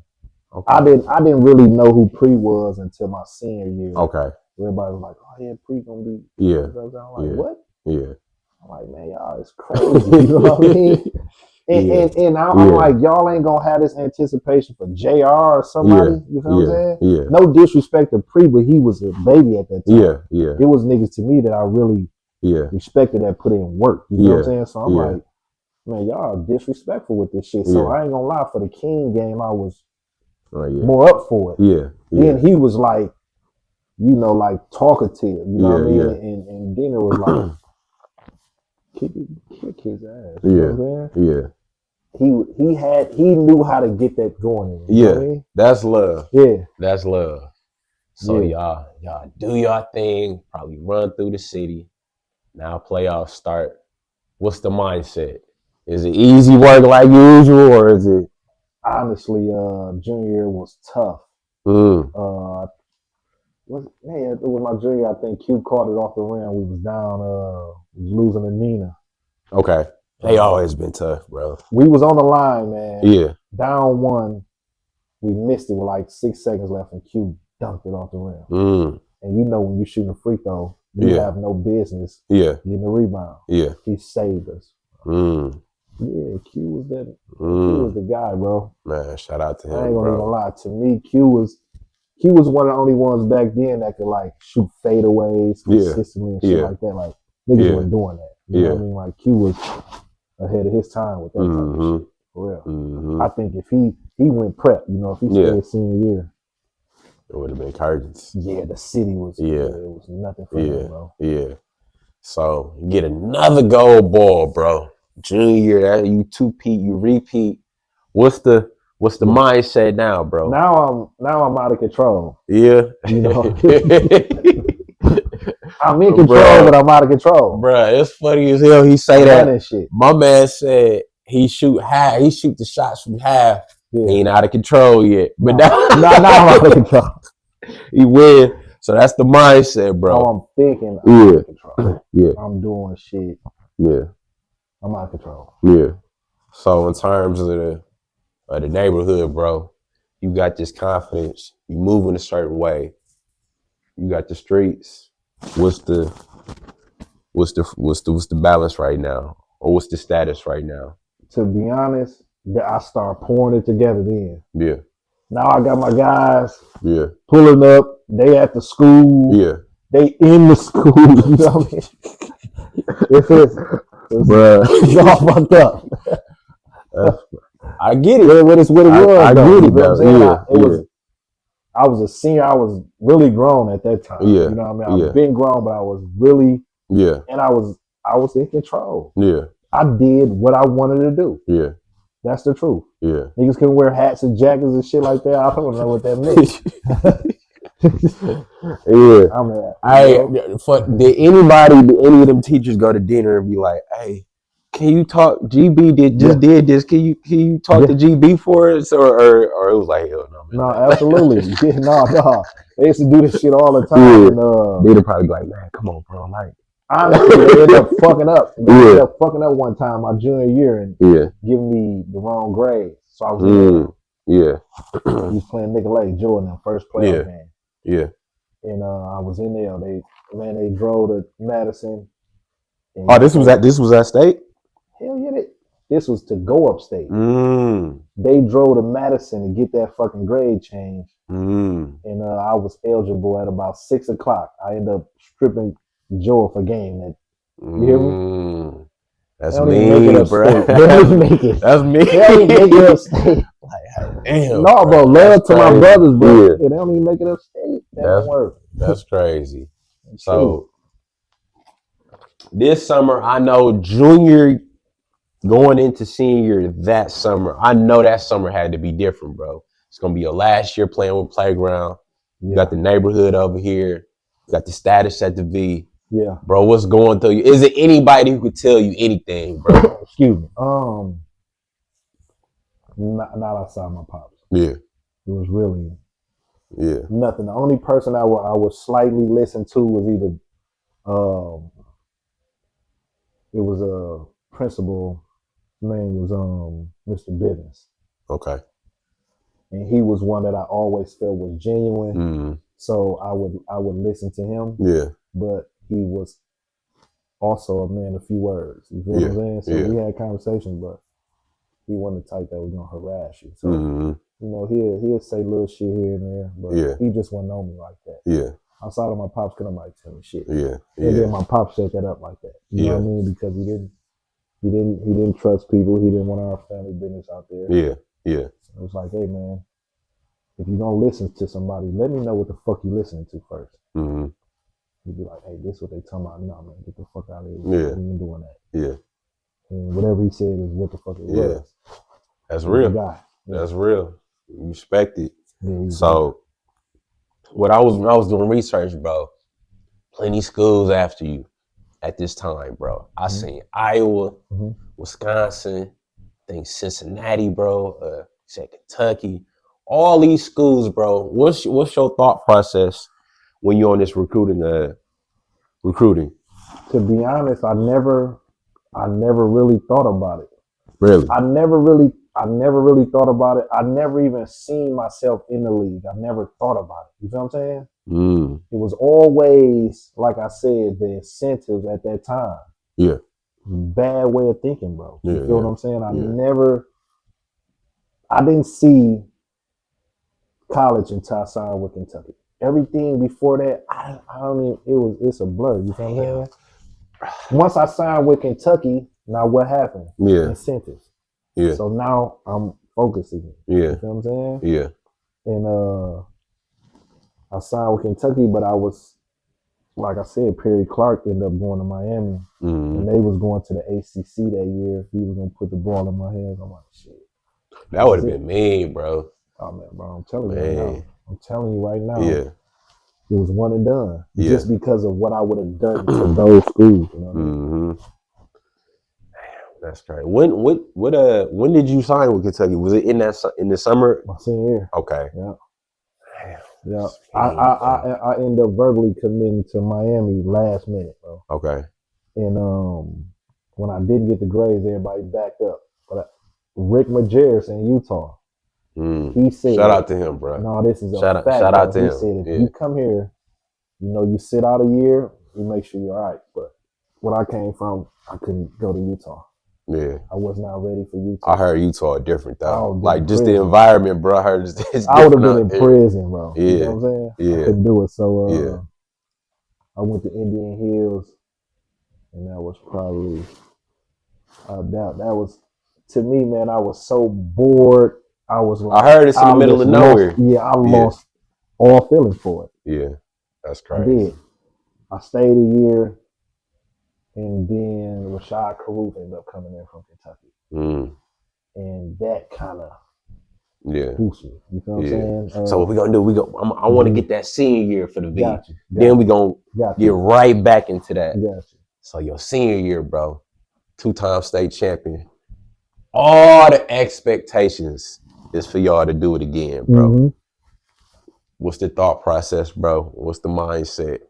Okay. I didn't really know who Pre was until my senior year. Okay. Everybody was like, "Oh yeah, Pre gonna be." Yeah. I'm like, what? Yeah. I'm like, man, y'all is crazy. You know what I mean? And I'm like, y'all ain't gonna have this anticipation for JR or somebody. You feel what I'm saying? Yeah. No disrespect to Pre, but he was a baby at that time. Yeah. It was niggas to me that I really respected that put in work. You know what I'm saying? So I'm like, man, y'all disrespectful with this shit. So I ain't gonna lie, for the King game, I was more up for it. Yeah. Then he was like, you know, like talkative. You know what I mean? And then it was like, kick his ass. You know what I'm saying? He knew how to get that going. You know what I mean? That's love. Yeah, that's love. So y'all do y'all thing. Probably run through the city. Now playoffs start. What's the mindset? Is it easy work like usual, or is it? Honestly, junior year was tough. It was my junior. I think Q caught it off the rim. We was down. We was losing to Nina. Okay. They always been tough, bro. We was on the line, man. Yeah. Down 1. We missed it with like 6 seconds left, and Q dunked it off the rim. And you know when you shoot a free throw, you have no business getting the rebound. Yeah. He saved us. Yeah, Q was that. Q was the guy, bro. Man, shout out to him, I ain't gonna bro. even lie. To me, Q was one of the only ones back then that could like shoot fadeaways consistently and shit like that. Like niggas weren't doing that. You know what I mean? Like Q was ahead of his time with that type of shit. For real. I think if he went prep, you know, if he stayed senior year, it would have been curtains. Yeah, the city was. Yeah, it was nothing for him, bro. Yeah. So you get another gold ball, bro. Junior year, that you two-peat, you repeat. What's the mindset now, bro? Now I'm out of control. Yeah. You know. I'm in control, but I'm out of control. Bro, it's funny as hell he say that. Shit. My man said he shoot the shots from half. Yeah. He ain't out of control yet. But now I'm out of control. He win. So that's the mindset, bro. I'm thinking I'm out of control. Yeah. I'm doing shit. Yeah. I'm out of control. Yeah. So in terms of the neighborhood, bro, you got this confidence. You move in a certain way. You got the streets. What's the balance right now? Or what's the status right now? To be honest, I start pouring it together then. Yeah. Now I got my guys. Yeah. Pulling up. They at the school. Yeah. They in the school. You know what I mean? It's all fucked up. I get it. What it was. I get it, though. I was a senior. I was really grown at that time. Yeah. You know what I mean? I've been grown, but I was really. Yeah. And I was in control. Yeah. I did what I wanted to do. Yeah. That's the truth. Yeah. Niggas can wear hats and jackets and shit like that. I don't know what that means. Did any of them teachers go to dinner and be like, hey, can you talk? GB did this. Can you talk to GB for us? Or it was like, hell no, man. No, absolutely. No. They used to do this shit all the time. Yeah. They'd probably be like, man, come on, bro. Like, honestly, they ended up fucking up. They ended up fucking up one time my junior year and giving me the wrong grade. So I was he was playing Nicolay Jordan in first playoff game. Yeah. And I was in there. They drove to Madison. This was at State? Hell yeah, this was to go upstate. They drove to Madison to get that fucking grade changed. And I was eligible at about 6 o'clock. I ended up stripping Joe for game. You hear me? That's me, bro. They don't even make it. That's me. They don't even make it upstate. Damn. No, bro. Love to my brothers, bro. Yeah. They don't even make it upstate. That don't work. That's crazy. So this summer, I know junior going into senior that summer, I know that summer had to be different, bro. It's gonna be your last year playing with Playground. You got the neighborhood over here. You got the status at the V. Yeah. Bro, what's going through you? Is it anybody who could tell you anything, bro? Excuse me. Not outside my pops. Yeah. It was really nothing. The only person I would slightly listen to was either it was a principal. His name was Mr. Bivens. Okay. And he was one that I always felt was genuine. So I would listen to him. Yeah. But he was also a man of few words. You feel what I'm saying? So we had conversations, but he wasn't the type that was gonna harass you. So you know, he'll say little shit here and there, but he just wouldn't know me like that. Yeah. Outside of my pops, couldn't nobody tell me shit. Yeah. And then my pops set that up like that. You know what I mean? Because he didn't trust people. He didn't want our family business out there. Yeah. Yeah. So it was like, hey man, if you're gonna listen to somebody, let me know what the fuck you listening to first. He'd be like, hey, this is what they talking about. No, man, get the fuck out of here. Yeah. We ain't doing that. Yeah. And whatever he said is what the fuck it was. That's real. That's real. You respect it. So when I was doing research, bro, plenty schools after you at this time, bro. I seen Iowa, Wisconsin, I think Cincinnati, bro, said Kentucky. All these schools, bro. What's your thought process when you're on this recruiting? To be honest, I never I never really thought about it. Really? I never really thought about it. I never even seen myself in the league. I never thought about it. You feel what I'm saying? It was always, like I said, the incentives at that time. Yeah. Bad way of thinking, bro. You feel what I'm saying? I didn't see college until I signed with Kentucky. Everything before that, I don't even, it's a blur. You feel what I'm saying? Once I signed with Kentucky, now what happened? Yeah. Incentives. Yeah. So now I'm focusing. Yeah. You feel what I'm saying? Yeah. And I signed with Kentucky, but I was, like I said, Perry Clark ended up going to Miami. And they was going to the ACC that year. He was going to put the ball in my hands. I'm like, shit. That would have been mean, bro. Oh, man, bro. I'm telling you right now. I'm telling you right now. Yeah. It was one and done. Yeah. Just because of what I would have done to those schools. You know what I mean? That's crazy. When did you sign with Kentucky? Was it in the summer? My senior year. Okay. Yeah. Damn. Yeah. I ended up verbally committing to Miami last minute, bro. Okay. And when I didn't get the grades, everybody backed up. But Rick Majerus in Utah, he said, shout out to him, bro. No, this is a fact. Shout out to him. He said, if you come here, you sit out a year, you make sure you're all right. But where I came from, I couldn't go to Utah. Yeah. I was not ready for Utah. I heard Utah different though. Like just the environment, bro. I heard it's different. I would have been in prison, bro. Yeah. You know what I'm saying? Yeah. I couldn't do it. So I went to Indian Hills, and that was probably that was, to me, man, I was so bored. I was like, I heard it's in the middle of nowhere. I lost all feelings for it. Yeah. That's crazy. I did. I stayed a year, and then Rashad Caruth ended up coming in from Kentucky. And that kind of boosted me. You feel what I'm saying? So what we gonna do? I want to get that senior year for the V. Then we gonna get right back into that. So your senior year, bro, 2-time state champion. All the expectations is for y'all to do it again, bro. What's the thought process, bro? What's the mindset?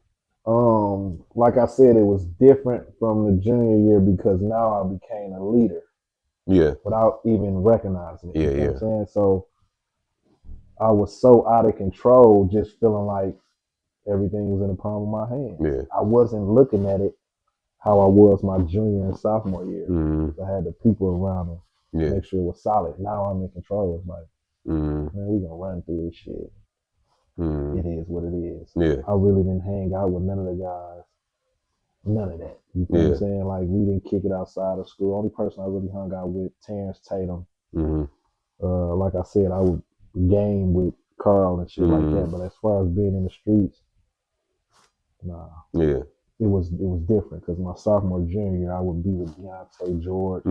Like I said, it was different from the junior year because now I became a leader. Yeah. Without even recognizing it. Yeah, you know what I'm saying? So I was so out of control, just feeling like everything was in the palm of my hand. Yeah. I wasn't looking at it how I was my junior and sophomore year. I had the people around me make sure it was solid. Now I'm in control. It's like, man, we gonna run through this shit. It is what it is. Yeah. I really didn't hang out with none of the guys. None of that. You know what I'm saying? Like, we didn't kick it outside of school. Only person I really hung out with, Terrence Tatum. Like I said, I would game with Carl and shit like that. But as far as being in the streets, nah. Yeah. It was different because my sophomore, junior year, I would be with Deontay, George.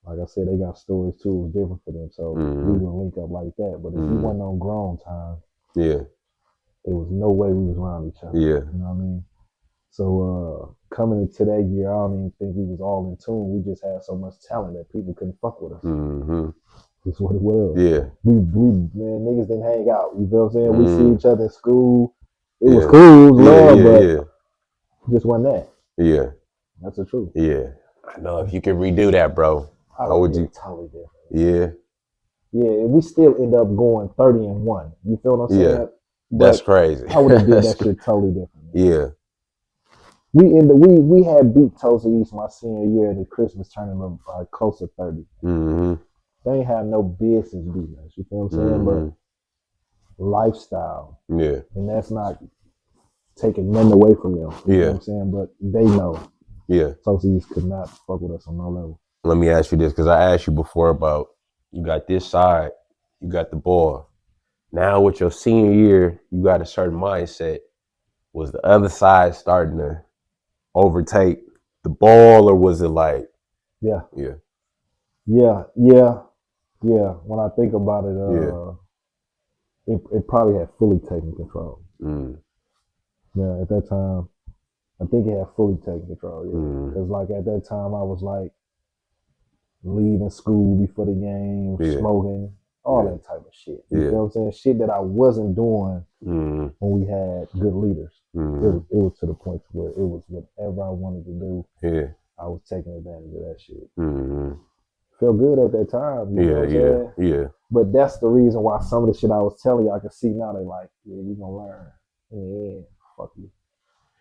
Like I said, they got stories too. It was different for them. So we wouldn't link up like that. But if we wasn't on grown time, there was no way we was around each other. Yeah. You know what I mean? So coming into that year, I don't even think we was all in tune. We just had so much talent that people couldn't fuck with us. That's what it was. Yeah. We man, niggas didn't hang out. You feel what I'm saying? We see each other in school. It was cool, it was love, but just wasn't that. Yeah. That's the truth. Yeah. I know if you could redo that, bro, how would you? Totally different. Yeah. Yeah, we still end up going 30-1. You feel what I'm saying? Yeah. That's crazy. I would have did that shit totally different. Man. Yeah. We had beat Tulsa East my senior year at the Christmas tournament by close to 30. They ain't have no business beating us. You feel what I'm saying? But lifestyle. Yeah. And that's not taking nothing away from them. You know what I'm saying? But they know. Yeah. Tulsa East could not fuck with us on no level. Let me ask you this, because I asked you before about you got this side, you got the ball. Now with your senior year, you got a certain mindset. Was the other side starting to overtake the ball, or was it like? Yeah. When I think about it, it probably had fully taken control. Yeah, at that time, I think it had fully taken control. Yeah, because like at that time, I was like leaving school before the game, smoking, all that type of shit. You know what I'm saying? Shit that I wasn't doing when we had good leaders. It was to the point where it was whatever I wanted to do. I was taking advantage of that shit. Mm-hmm. Felt good at that time. You know what I'm saying? Yeah. But that's the reason why some of the shit I was telling you, I can see now. They like, yeah, you gonna learn. In the end, fuck you.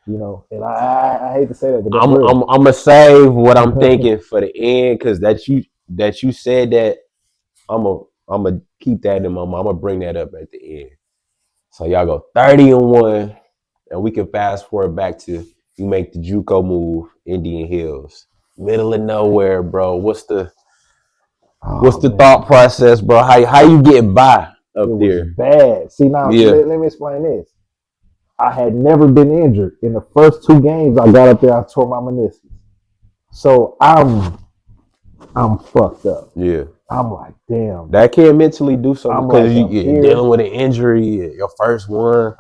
You know, and I hate to say that, but that's real. I'm gonna save what I'm thinking for the end, because that you said that. I'm gonna keep that in my mind. I'm gonna bring that up at the end. So y'all go 30-1, and we can fast forward back to you make the JUCO move, Indian Hills, middle of nowhere, bro. What's the thought process, bro? How you get by up there? It was bad. See now, let me explain this. I had never been injured. In the first 2 games I got up there, I tore my meniscus. So I'm fucked up. Yeah. I'm like, damn. That can't mentally do something because you're dealing with an injury, your first one.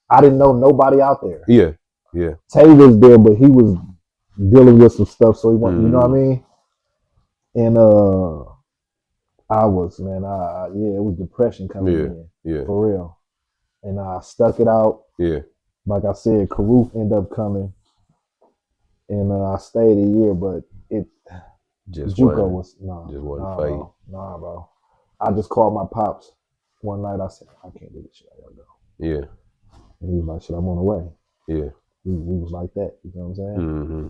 I didn't know nobody out there. Yeah. Tay was there, but he was dealing with some stuff, so he went, you know what I mean? And I was, man, it was depression coming in. Yeah. For real. And I stuck it out. Yeah. Like I said, Karoof ended up coming. And I stayed a year, but JUCO was just wasn't fighting. Nah, bro. I just called my pops one night. I said, I can't do this shit. I gotta go. Yeah. And he was like, shit, I'm on the way. Yeah. We was like that. You know what I'm saying? Mm-hmm.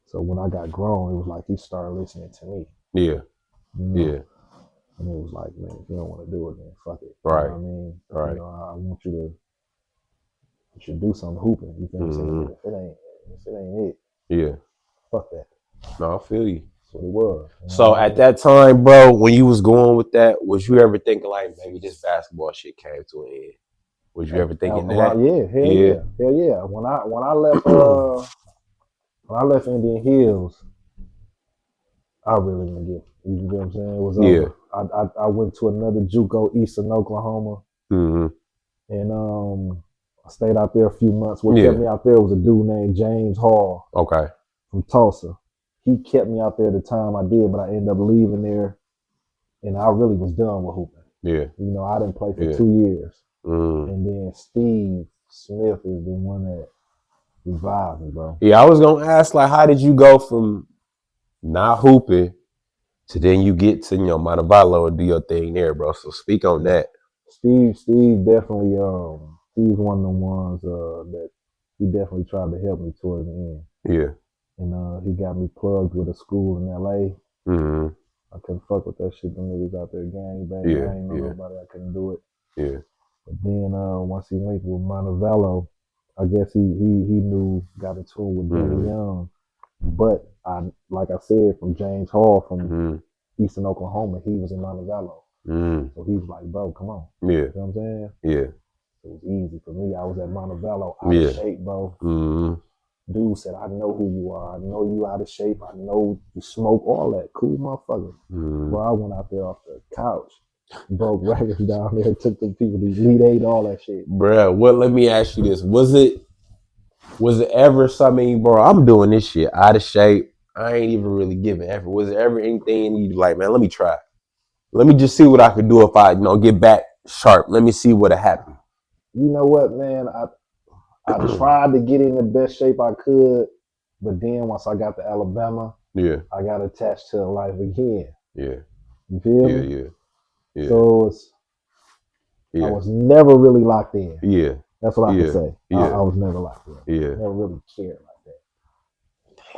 So when I got grown, it was like he started listening to me. Yeah. You know? Yeah. And it was like, man, if you don't want to do it, then fuck it. Right. You know what I mean? Right. You know, I want you should do something hooping. You feel what I'm saying? If it ain't it. Yeah. Fuck that. No, I feel you. That's what it was. So at that time, bro, when you was going with that, was you ever thinking like maybe this basketball shit came to an end? Was you ever thinking that? Hell yeah. When I left Indian Hills, I really didn't get. You know what I'm saying? It was over. I went to another JUCO, Eastern Oklahoma, and I stayed out there a few months. What kept me out there was a dude named James Hall. Okay. From Tulsa. He kept me out there the time I did, but I ended up leaving there, and I really was done with hooping. Yeah. You know, I didn't play for 2 years. And then Steve Smith is the one that revived me, bro. Yeah, I was gonna ask, like, how did you go from not hooping to then you get to, Montevallo and do your thing there, bro? So speak on that. Steve definitely, he was one of the ones that he definitely tried to help me towards the end. Yeah. And he got me plugged with a school in LA. I couldn't fuck with that shit. Them niggas out there gang bang. I ain't know nobody. I couldn't do it. Yeah. But then once he linked with Montevallo, I guess he knew, got a tour with Billy Young. But like I said, from James Hall from Eastern Oklahoma, he was in Montevallo. So he was like, bro, come on. Yeah. You know what I'm saying? Yeah. It was easy for me. I was at Montevallo, out of shape, bro. Dude said, I know who you are. I know you out of shape. I know you smoke, all that. Cool motherfucker. Bro, I went out there off the couch, broke records down there, took the people to Elite 8, all that shit. Bruh, let me ask you this. Was it ever something, bro, I'm doing this shit out of shape. I ain't even really giving effort. Was there ever anything you like, man, let me try. Let me just see what I could do if I, get back sharp. Let me see what'll happen. You know what, man? I tried to get in the best shape I could, but then once I got to Alabama, I got attached to life again. Yeah. You feel me? Yeah. So I was never really locked in. Yeah. That's what I can say. Yeah. I was never locked in. Yeah. Never really cared like that.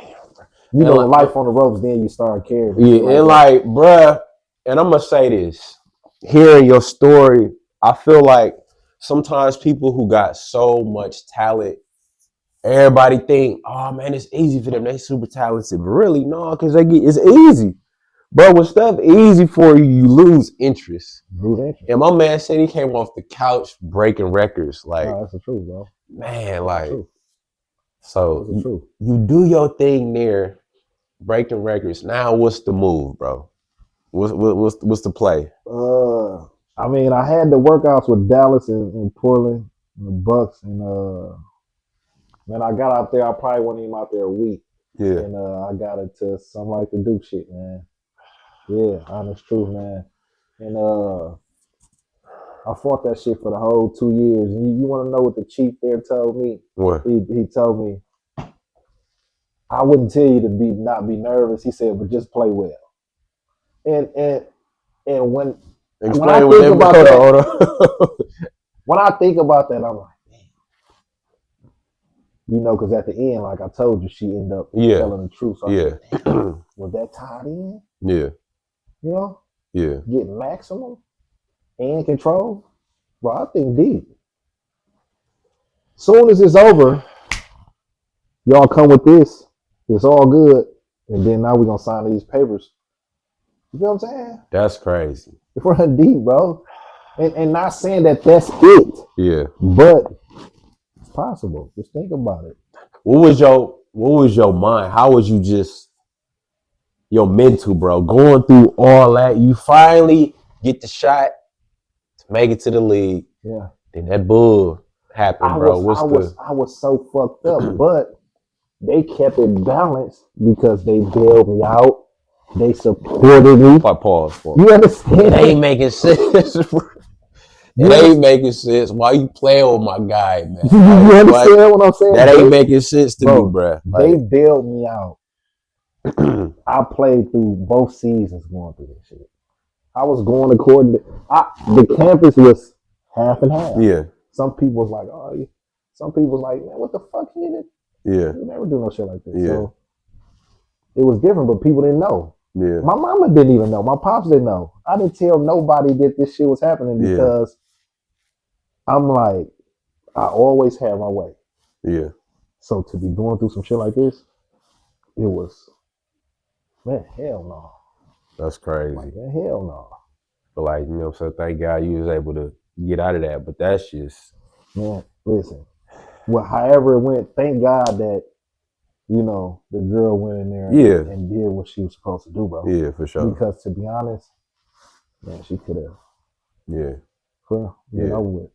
Damn, bro. You know, life on the ropes, then you start caring. Yeah, and bruh, and I'm gonna say this. Hearing your story, I feel like sometimes people who got so much talent, everybody think, oh man, it's easy for them. They super talented. But really, no, because it's easy. Bro, when stuff easy for you, you lose interest. And my man said he came off the couch breaking records. Like, no, that's the truth, bro. Man, like, so you do your thing there, breaking records. Now, what's the move, bro? What's the play? I mean, I had the workouts with Dallas and Portland, and the Bucks, and man, I got out there. I probably wasn't even out there a week. Yeah. And I got into some like the Duke shit, man. Yeah, honest truth, man. And I fought that shit for the whole 2 years. And you want to know what the chief there told me? What? He told me, I wouldn't tell you to not be nervous. He said, but just play well. And when I think about that, when I think about that, I'm like, you know, because at the end, like I told you, she ended up telling the truth. So I said, damn, was that tied in? Yeah. You know? Yeah. Get maximum and control? Bro, I think deep. Soon as it's over, y'all come with this. It's all good. And then now we're going to sign these papers. You know what I'm saying? That's crazy. It's running deep, bro. And not saying that that's it. Yeah. But it's possible. Just think about it. What was your mind? How was you just your mental, bro? Going through all that. You finally get the shot to make it to the league. Yeah. Then that bull happened, bro. I was so fucked up, but they kept it balanced because they bailed me out. They supported me. Pause. You understand? It ain't making sense. It ain't making sense. Why you playing with my guy, man? You understand what I'm saying? That ain't making sense to me, bro. They bailed me out. I played through both seasons going through this shit. I was going according to the campus was half and half. Yeah. Some people was like, oh, some people was like, man, what the fuck you did? Yeah. You never do no shit like this. Yeah. So it was different, but people didn't know. Yeah. My mama didn't even know. My pops didn't know. I didn't tell nobody that this shit was happening because I'm like, I always have my way. Yeah. So to be going through some shit like this, it was, man, hell no. That's crazy. Like, man, hell no. But like, you know, so thank God you was able to get out of that. But that's just, man, listen. Well, however it went, thank God that, you know, the girl went in there and did what she was supposed to do, bro. Yeah, for sure. Because to be honest, man, she could have. Yeah. You know, with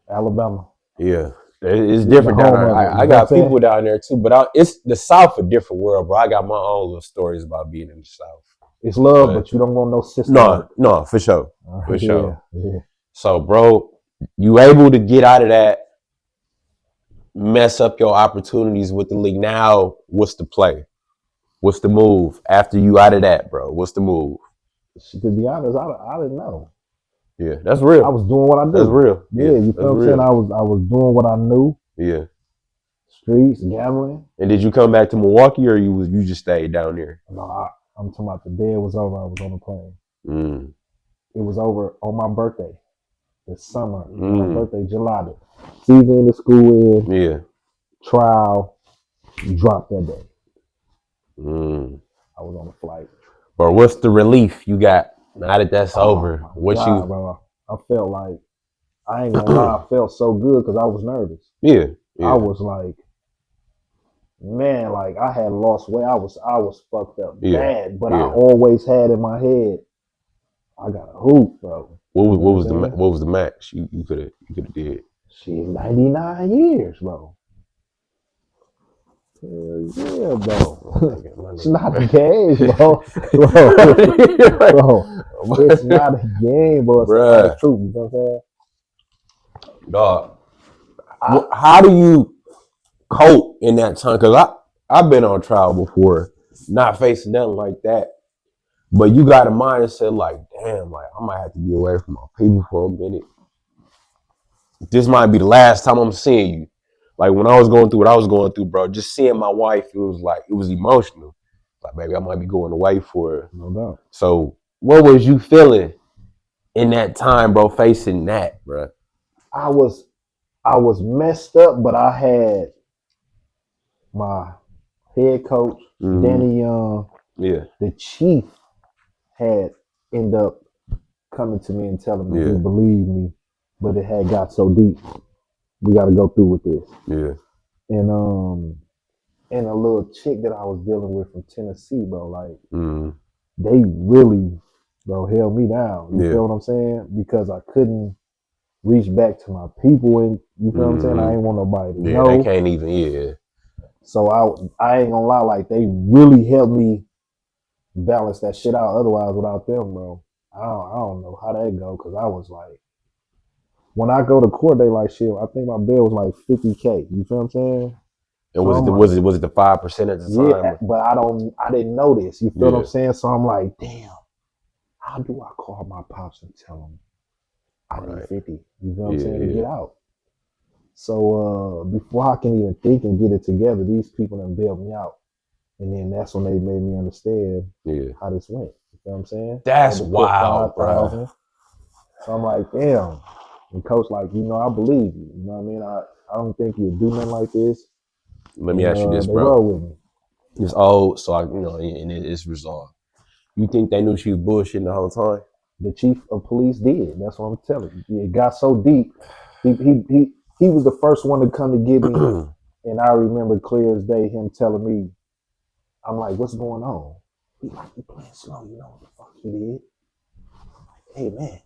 Alabama. Yeah. It's different down there. I got people down there too, but it's the South a different world, bro. I got my own little stories about being in the South. It's love, but you don't want no sister. No, for sure. For sure. Yeah. So, bro, you able to get out of that, mess up your opportunities with the league. Now, what's the play? What's the move after you out of that, bro? What's the move? To be honest, I didn't know. Yeah, that's real. I was doing what I do. That's real. Yeah, you feel what I'm saying? I was doing what I knew. Yeah. Streets, gambling. And did you come back to Milwaukee or you just stayed down there? No, I'm talking about the day it was over, I was on the plane. It was over on my birthday. This summer. My birthday, July. Season in the school in. Yeah. Trial. Dropped that day. I was on the flight. But what's the relief you got now that that's over? Bro, I felt like, I ain't gonna lie, I felt so good because I was nervous. Yeah. I was like, man, like I had lost weight. I was fucked up bad, but I always had in my head, I got a hoop, bro. What was the max you could have did? Shit, 99 years, bro. Hell yeah, bro. It's not a game, bro. Bro, it's not a game, bro. It's true. You know what I'm saying? Dog, how do you cope in that time? Because I've been on trial before, not facing nothing like that. But you got a mindset like, damn, like I might have to be away from my people for a minute. This might be the last time I'm seeing you. Like when I was going through what I was going through, bro, just seeing my wife, it was emotional. Like, baby, I might be going away for her. No doubt. So what was you feeling in that time, bro, facing that, bro? I was messed up, but I had my head coach, Danny Young, the chief had ended up coming to me and telling me he believed me, but it had got so deep. We got to go through with this. Yeah. And a little chick that I was dealing with from Tennessee, bro, like they really, bro, held me down. You feel what I'm saying? Because I couldn't reach back to my people, and you feel what I'm saying? I ain't want nobody to know. They can't even, So I ain't gonna lie, like they really helped me balance that shit out. Otherwise, without them, bro, I don't know how that go. Cause I was like, when I go to court, they like shit. I think my bill was like $50K. You feel what I'm saying? And was it the 5% at the time? Yeah, but I didn't know this. You feel what I'm saying? So I'm like, damn, how do I call my pops and tell him I need 50? You feel what I'm saying? To get out. So before I can even think and get it together, these people done bailed me out. And then that's when they made me understand how this went. You know what I'm saying? That's wild, bro. So I'm like, damn. And coach like, I believe you. You know what I mean? I don't think you'd do nothing like this. Let me ask you this, bro. Roll with me. It's old, so and it's resolved. You think they knew she was bullshitting the whole time? The chief of police did. That's what I'm telling you. It got so deep. He was the first one to come to get me. And I remember clear as day him telling me, I'm like, what's going on? He's like, you playing slow, you know what the fuck you did? I'm like, hey man,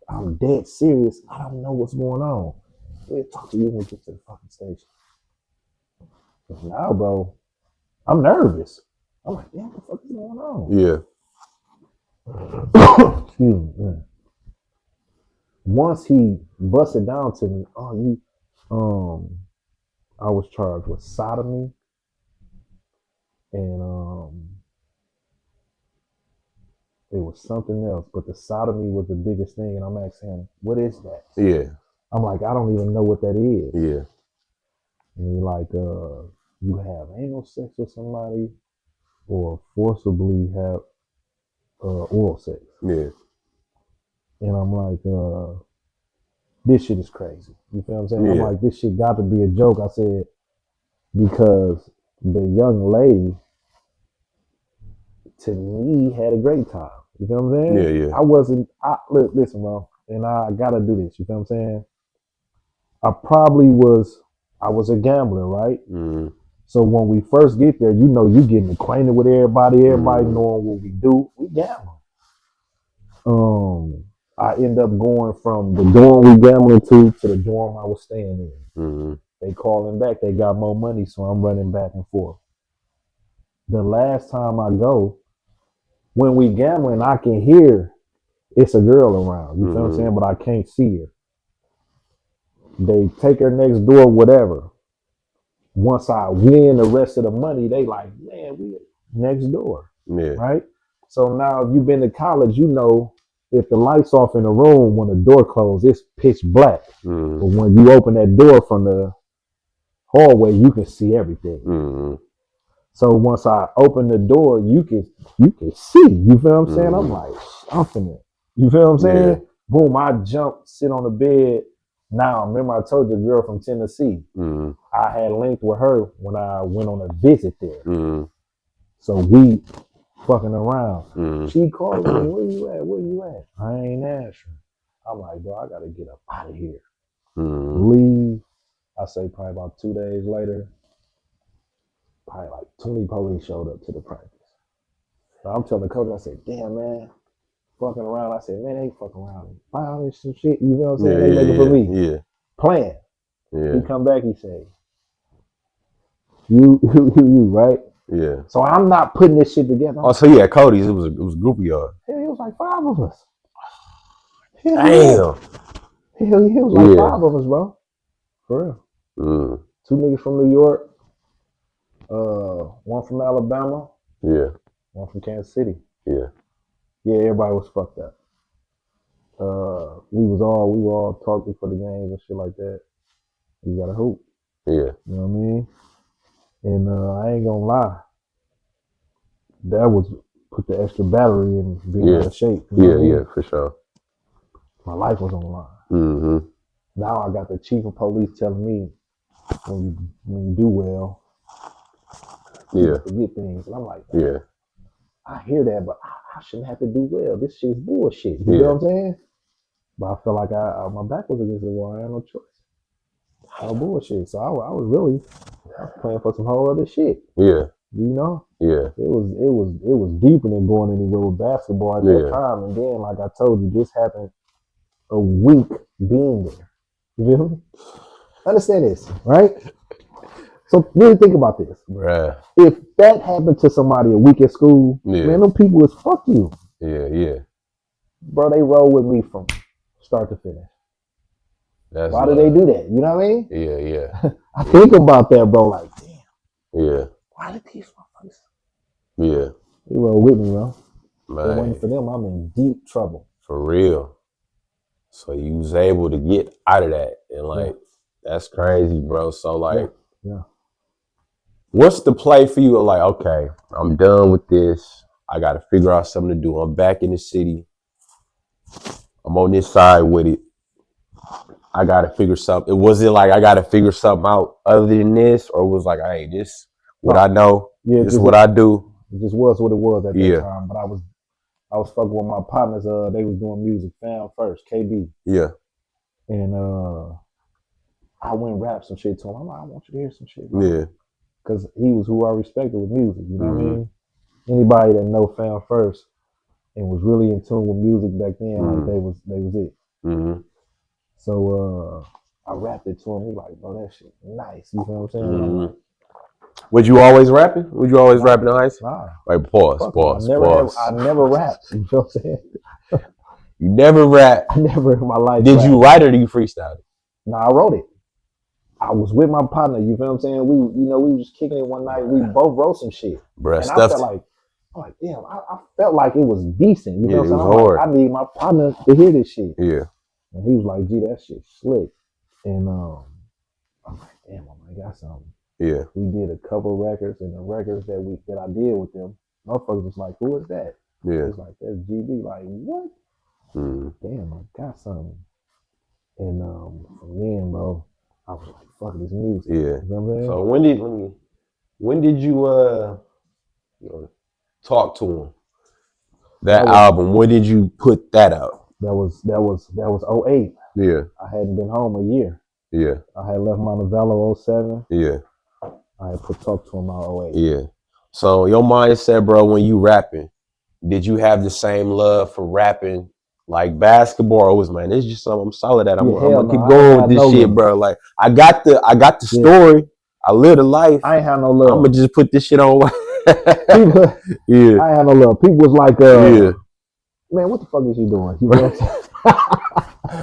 I'm dead serious. I don't know what's going on. We'll talk to you when we get to the fucking station. Now, bro, I'm nervous. I'm like, damn, what the fuck is going on? Yeah. Excuse me. Once he busted down to me, I was charged with sodomy and it was something else, but the sodomy was the biggest thing. And I'm asking him, what is that? Yeah. I'm like, I don't even know what that is. Yeah. And he's like, you have anal sex with somebody or forcibly have oral sex. Yeah. And I'm like, this shit is crazy. You feel what I'm saying? Yeah. I'm like, this shit got to be a joke. I said, because the young lady, to me, had a great time. You feel what I'm saying? Yeah. Listen, bro, and I got to do this. You feel what I'm saying? I was a gambler, right? Mm-hmm. So when we first get there, you getting acquainted with everybody knowing what we do. We gamble. I end up going from the dorm we gambling to the dorm I was staying in. Mm-hmm. They calling back, they got more money, so I'm running back and forth. The last time I go, when we gambling, I can hear it's a girl around. You feel what I'm saying? But I can't see her. They take her next door, whatever. Once I win the rest of the money, they like, man, we next door. Yeah. Right? So now if you've been to college, if the light's off in the room, when the door closed, it's pitch black. Mm-hmm. But when you open that door from the hallway, you can see everything. Mm-hmm. So once I open the door, you can see. You feel what I'm saying? I'm like, I'm finna. You feel what I'm saying? Yeah. Boom, I jump, sit on the bed. Now, remember I told you the girl from Tennessee. Mm-hmm. I had linked with her when I went on a visit there. Mm-hmm. So we fucking around. Mm-hmm. She called me, where you at? Where you at? I ain't answering. I'm like, bro, I gotta get up out of here. Mm-hmm. Leave. I say probably about 2 days later, probably like 20 police showed up to the practice. So I'm telling the coach, I said, damn, man, fucking around. I said, man, they fucking around. Violence, some shit, you know what I'm saying? They looking for me. Yeah. Playing. Yeah. He come back, he say, you, right? Yeah. So I'm not putting this shit together. Oh, so yeah, Cody's. It was a group of y'all. Hell, it was like 5 of us. Damn. Hell, it was like 5 of us, bro. For real. 2 niggas from New York. 1 from Alabama. Yeah. 1 from Kansas City. Yeah. Yeah, everybody was fucked up. We were all talking for the games and shit like that. We got a hoop. Yeah. You know what I mean? And I ain't gonna lie. That was put the extra battery in being out of shape. You know what I mean? For sure. My life was on the line. Mm-hmm. Now I got the chief of police telling me when you do well, you forget things. And I'm like, I hear that, but I shouldn't have to do well. This shit's bullshit. You know what I'm saying? But I felt like my back was against the wall. I had no choice. No bullshit. So I was playing for some whole other shit. Yeah. You know? Yeah. It was deeper than going anywhere with basketball at that time. And then, like I told you, this happened a week being there. You feel me? Understand this, right? So really think about this. Bruh. If that happened to somebody a week at school, man, them people is fuck you. Yeah. Bro, they roll with me from start to finish. Why do they do that? You know what I mean? Yeah. I think about that, bro, like, damn. Yeah. Why did these motherfuckers? Yeah. They roll with me, bro. Man. If it wasn't for them, I'm in deep trouble. For real. So you was able to get out of that. And like, that's crazy, bro. So like, what's the play for you? Like, okay, I'm done with this. I got to figure out something to do. I'm back in the city. I'm on this side with it. I got to figure something. Was it like I got to figure something out other than this? Or was like, hey, this what I know. Yeah, this is what I do. It just was what it was at that time. But I was fucking with my partners. They was doing music. Found First, KB. Yeah. And I went and rapped some shit to him. I'm like, I want you to hear some shit, bro. Yeah. Because he was who I respected with music. You know what I mean? Anybody that know Found First and was really in tune with music back then, like they was it. Mm-hmm. So I rapped it to him. He like, bro, that shit nice. You know what I'm saying? Mm-hmm. Was you always rapping? Was you always rapping in high school? Nah. Like, pause. I never rapped. You know what I'm saying? You never rapped? I never in my life. Did you write or did you freestyle it? Nah, I wrote it. I was with my partner. You feel what I'm saying? We was just kicking it one night. We both wrote some shit. Bruh, and I felt like, damn, I felt like it was decent. You know what I'm saying? It was hard. Like, I need my partner to hear this shit. Yeah. And he was like, gee, that shit slick. And I'm like, damn, I got something. Yeah. We did a couple records, and the records that I did with them, motherfuckers was like, who is that? Yeah. It was like, that's GB. Like, what? Damn, I got something. And from then, bro, I was like, fuck this music. Yeah. You know what I'm saying? So when did you talk to him? That album, when did you put that out? That was 08. Yeah. I hadn't been home a year. Yeah. I had left Montevallo 07. Yeah. I had talked to him about 08. Yeah. So your mindset, bro, when you rapping, did you have the same love for rapping like basketball, or was, man, it's just something I'm solid at. I'm gonna keep going with this shit, bro. Like I got the story. I live the life. I ain't have no love. I'm gonna just put this shit on. People, I ain't have no love. People was like, man, what the fuck is you doing? You know what I'm saying?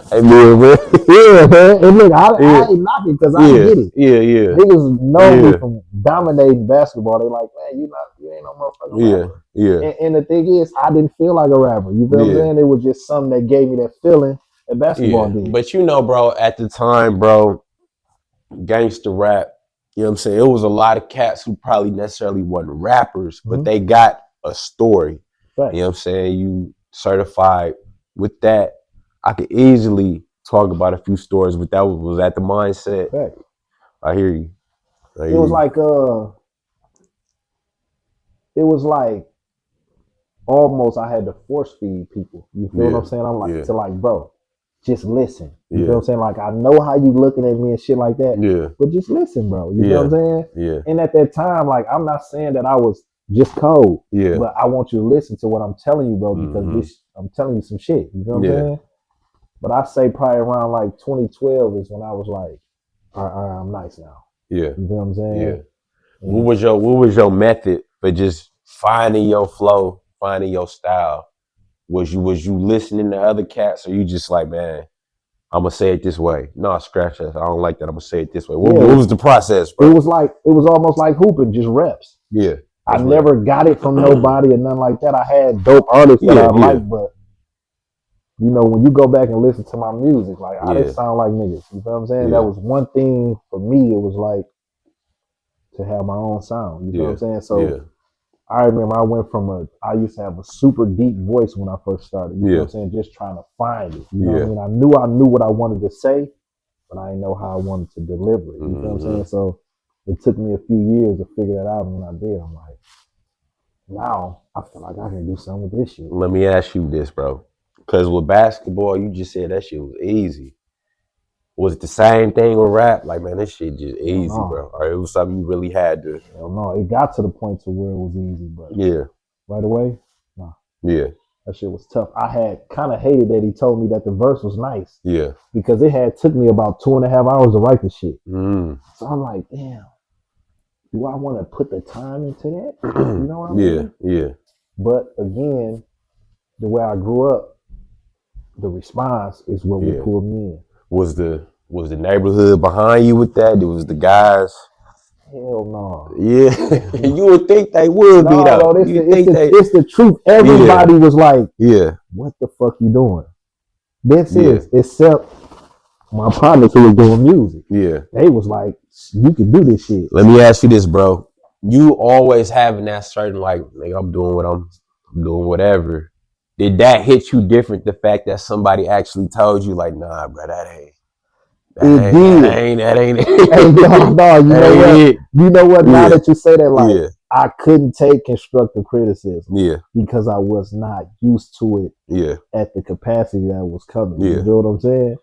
Hey, man. Yeah, man. And look, I ain't knocking because I get it. Yeah. Niggas know me from dominating basketball. They like, man, you ain't no motherfucking rapper. Yeah. And the thing is, I didn't feel like a rapper. You feel what I'm saying? It was just something that gave me that feeling that basketball did. But you know, bro, at the time, bro, gangster rap, you know what I'm saying? It was a lot of cats who probably necessarily wasn't rappers, but they got a story. Right. You know what I'm saying? You certified with that. I could easily talk about a few stories, but that was at the mindset. Right. I hear you. It was like almost I had to force feed people. You feel what I'm saying? I'm like, to like, bro, just listen. You feel what I'm saying? Like, I know how you looking at me and shit like that. Yeah. But just listen, bro. You know what I'm saying? Yeah. And at that time, like, I'm not saying that I was just cold. Yeah. But I want you to listen to what I'm telling you, bro, because I'm telling you some shit. You know what I'm saying? But I say probably around like 2012 is when I was like, all right, I'm nice now. Yeah. You know what I'm saying? Yeah. What was your method for just finding your flow, finding your style? Was you listening to other cats, or you just like, man, I'm gonna say it this way? No, scratch that. I don't like that. I'm gonna say it this way. What was the process, bro? It was almost like hooping, just reps. Yeah. I never got it from nobody or nothing like that. I had dope artists that I liked, but you know, when you go back and listen to my music, like I didn't sound like niggas. You know what I'm saying? That was one thing for me. It was like to have my own sound. You know what I'm saying? So I remember I went from I used to have a super deep voice when I first started. You know what I'm saying? Just trying to find it. You know what I mean? I knew what I wanted to say, but I didn't know how I wanted to deliver it. You know what I'm saying? So it took me a few years to figure that out. And when I did, I'm like, now I feel like I can do something with this shit. Let me ask you this, bro. Because with basketball, you just said that shit was easy. Was it the same thing with rap? Like, man, this shit just easy, bro. Or it was something you really had to. Hell no, it got to the point to where it was easy, but right away, nah. Yeah. That shit was tough. I had kind of hated that he told me that the verse was nice. Yeah. Because it had took me about 2.5 hours to write the shit. So I'm like, damn, do I want to put the time into that? You know what I mean? Yeah. But again, the way I grew up, the response is what would pull me in. Was the neighborhood behind you with that? It was the guys. Hell no. Yeah. You would think they would be though. Bro, it's the truth. Everybody was like, what the fuck you doing? This is, except my partners who were doing music. Yeah. They was like, you can do this shit. Let me ask you this, bro. You always having that certain like, I'm doing whatever. Did that hit you different? The fact that somebody actually told you like, nah, bro, that ain't. It did. That ain't it. No, you know what? It. You know what? Now that you say that, like, I couldn't take constructive criticism. Yeah. Because I was not used to it. Yeah. At the capacity that was coming. Yeah. You know what I'm saying?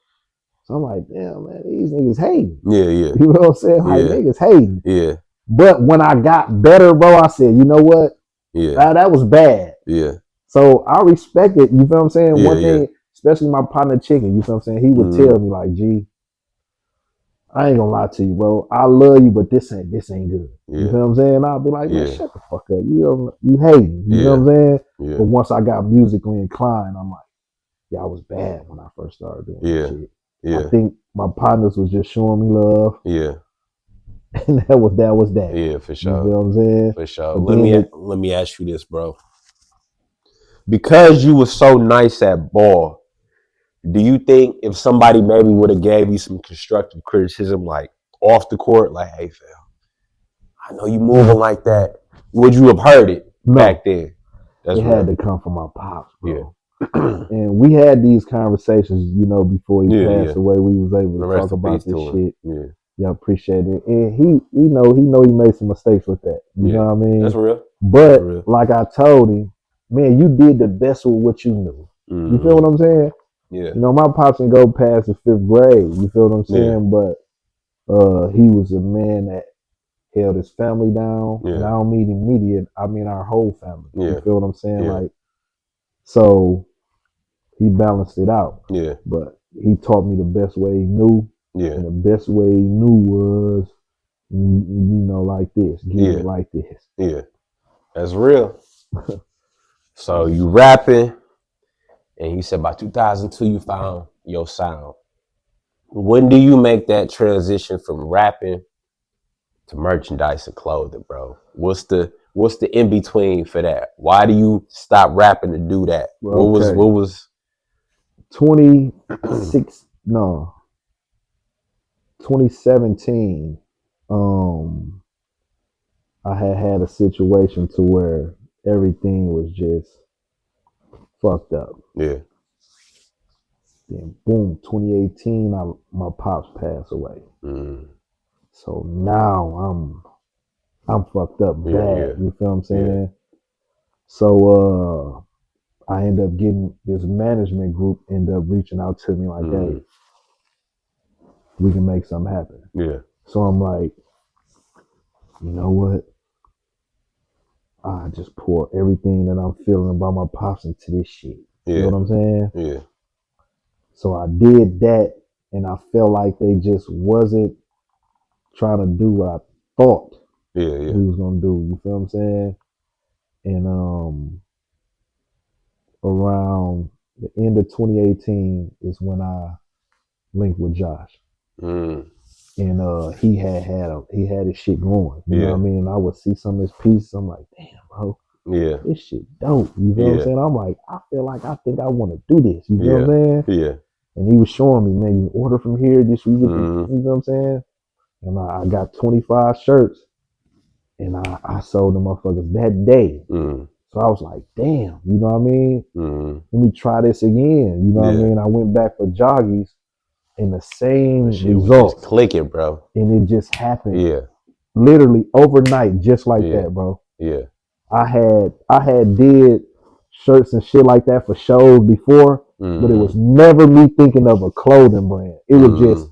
So I'm like, damn, man, these niggas hating. Yeah, yeah. You know what I'm saying? Like, niggas hating. Yeah. But when I got better, bro, I said, you know what? Yeah. That was bad. Yeah. So I respect it. You feel what I'm saying? Yeah, one thing, especially my partner Chicken, you feel what I'm saying? He would tell me like, G, I ain't gonna lie to you, bro. I love you, but this ain't good. Yeah. You feel what I'm saying? I'll be like, man, shut the fuck up. You hating. You know what I'm saying? Yeah. But once I got musically inclined, I'm like, yeah, I was bad when I first started doing this shit. Yeah. I think my partners was just showing me love. Yeah. And that was that. Yeah, for sure. You know what I'm saying? For sure. Let me ask you this, bro. Because you were so nice at ball, do you think if somebody maybe would have gave you some constructive criticism, like off the court, like, hey, Phil, I know you moving like that, would you have heard it back then? It had to come from my pops, bro. Yeah. And we had these conversations, you know, before he passed away. We was able to talk about this shit. Yeah. Yeah, appreciate it. And he made some mistakes with that. You know what I mean? That's real. But like I told him, man, you did the best with what you knew. Mm-hmm. You feel what I'm saying? Yeah. You know, my pops didn't go past the 5th grade. You feel what I'm saying? Yeah. But he was a man that held his family down. Yeah. And I don't mean immediate, I mean our whole family. Yeah. You feel what I'm saying? Yeah. Like, so he balanced it out. Yeah. But he taught me the best way he knew. Yeah. And the best way he knew was, you know, like this. Get it like this. Yeah. That's real. So you rapping, and you said by 2002 you found your sound. When do you make that transition from rapping to merchandise and clothing, bro? What's the in between for that? Why do you stop rapping to do that? What was 2017, I had a situation to where everything was just fucked up. Yeah. Then boom, 2018, my pops passed away. Mm. So now I'm fucked up bad. Yeah. You feel what I'm saying? Yeah. So I end up getting this management group end up reaching out to me like, hey, we can make something happen. Yeah. So I'm like, you know what? I just pour everything that I'm feeling about my pops into this shit. Yeah. You know what I'm saying? Yeah. So I did that, and I felt like they just wasn't trying to do what I thought he was gonna do. You feel what I'm saying? And around the end of 2018 is when I linked with Josh. Mm. And he had his shit going. You know what I mean? I would see some of his pieces. I'm like, damn, bro. Yeah. This shit dope. You know what I'm saying? I'm like, I think I want to do this. You know what I'm saying? Yeah. And he was showing me, man, you order from here, this you get you know what I'm saying? And I got 25 shirts, and I sold them motherfuckers that day. Mm. So I was like, damn, you know what I mean? Let me try this again. You know what I mean? I went back for joggies, and the same result. Just clicking, bro. And it just happened. Yeah. Literally overnight, just like that, bro. Yeah. I had did shirts and shit like that for shows before, but it was never me thinking of a clothing brand. It was just,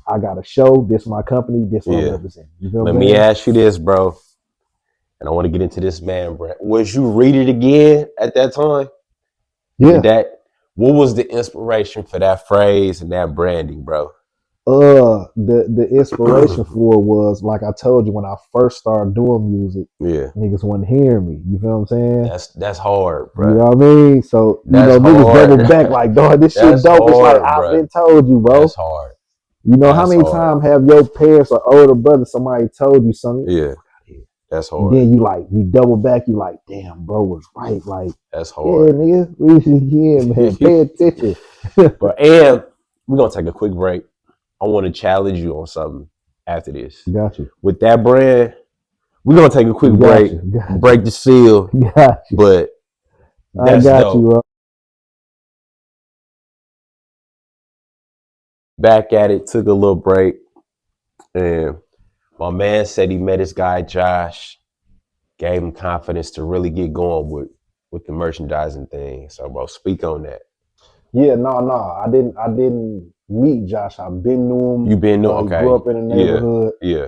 I got a show, this my company, this what I represent. You know Let me ask you this, bro. And I want to get into this man brand. Was you Read It Again at that time? Yeah. What was the inspiration for that phrase and that branding, bro? The inspiration for it was, like I told you, when I first started doing music, niggas wasn't hearing me. You feel what I'm saying? That's hard, bro. You know what I mean? So, niggas double back like, dog, this shit dope. Hard, it's like, I've been told you, bro. That's hard. You know how many times have your parents or older brother, somebody told you something? Yeah. That's hard. And then you double back, you like, damn, bro was right. Like, that's hard. Yeah, nigga. Yeah, man. Pay attention. But and we're gonna take a quick break. I want to challenge you on something after this. Got you. With that brand, we're gonna take a quick break, break the seal. Got you. But that's I got dope. you, bro. Back at it, took a little break, and my man said he met his guy Josh, gave him confidence to really get going with the merchandising thing. So, bro, speak on that. Yeah, no, I didn't meet Josh. I've been to him. You been to him? Okay. Grew up in the neighborhood. Yeah.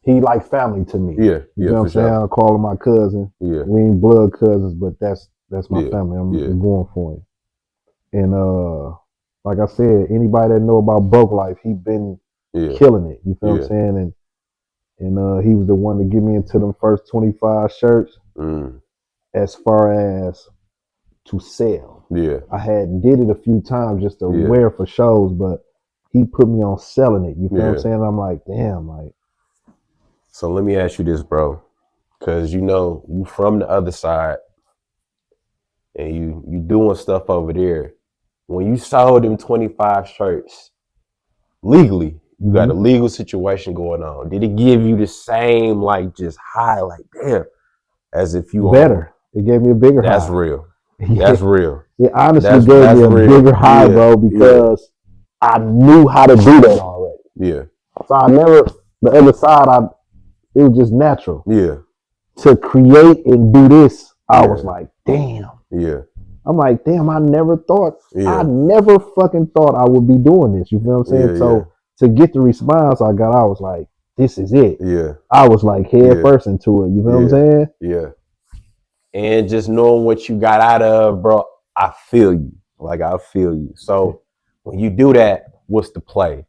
He like family to me. Yeah. You know what I'm saying? I call him my cousin. Yeah. We ain't blood cousins, but that's my family. I'm going for him. And like I said, anybody that know about Broke Life, he been killing it. You feel what I'm saying? And he was the one to get me into them first 25 shirts as far as to sell. Yeah. I had did it a few times just to wear for shows, but he put me on selling it. You feel what I'm saying? I'm like, damn, like. So let me ask you this, bro. Cause you know, you from the other side and you doing stuff over there. When you sold them 25 shirts legally, you got a legal situation going on. Did it give you the same, like, just high, like, damn, as if you better? It gave me a bigger high. That's real. That's real. It honestly gave me a bigger high, bro, because I knew how to do that already. Yeah. So I never, the other side, it was just natural. Yeah. To create and do this, I was like, damn. Yeah. I'm like, damn, I never fucking thought I would be doing this. You feel what I'm saying? So to get the response I got, I was like, this is it. Yeah. I was like head first into it. You feel what I'm saying? Yeah. And just knowing what you got out of, bro, I feel you. Like, I feel you. So when you do that, what's the play?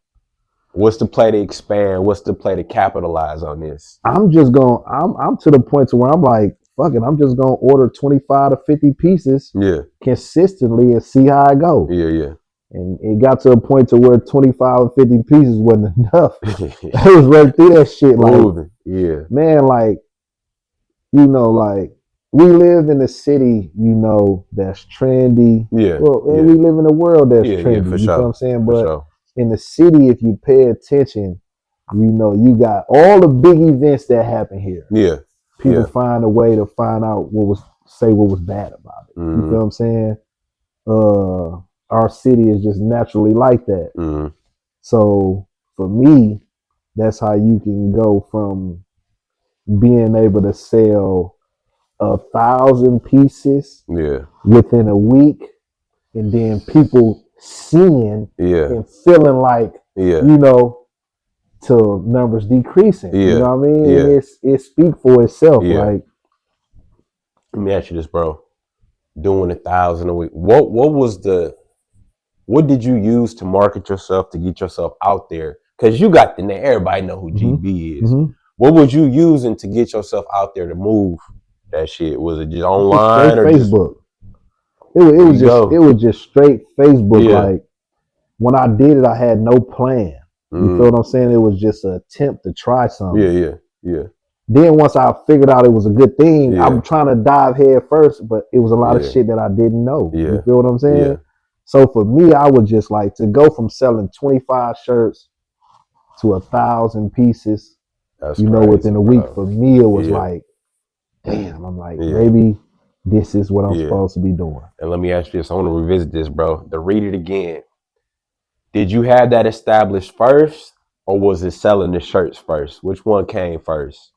What's the play to expand? What's the play to capitalize on this? I'm just going, I'm to the point to where I'm like, fuck it, I'm just going to order 25 to 50 pieces consistently and see how I go. Yeah. And it got to a point to where 25 or 50 pieces wasn't enough. I was right through that shit. Like, man, like, you know, like, we live in a city, you know, that's trendy. Well, and we live in a world that's trendy. You know what I'm saying? But in the city, if you pay attention, you know, you got all the big events that happen here. People find a way to find out what was bad about it. You feel what I'm saying? Our city is just naturally like that. So for me, that's how you can go from being able to sell 1,000 pieces within a week, and then people seeing and feeling like you know, to numbers decreasing. You know what I mean? And it speaks for itself. Like, let me ask you this, bro. Doing 1,000 a week. What did you use to market yourself, to get yourself out there? Because you got the name. Everybody know who GB is. What was you using to get yourself out there to move that shit? Was it just online or Facebook? It was just straight Facebook. Like, when I did it, I had no plan. You feel what I'm saying? It was just an attempt to try something. Yeah. Then once I figured out it was a good thing, I'm trying to dive head first, but it was a lot of shit that I didn't know. You feel what I'm saying? So for me, I would just like to go from selling 25 shirts to 1,000 pieces. That's crazy, within a week. For me, it was like, damn. I'm like, maybe this is what I'm supposed to be doing. And let me ask you this. I want to revisit this, bro. To read it again. Did you have that established first, or was it selling the shirts first? Which one came first?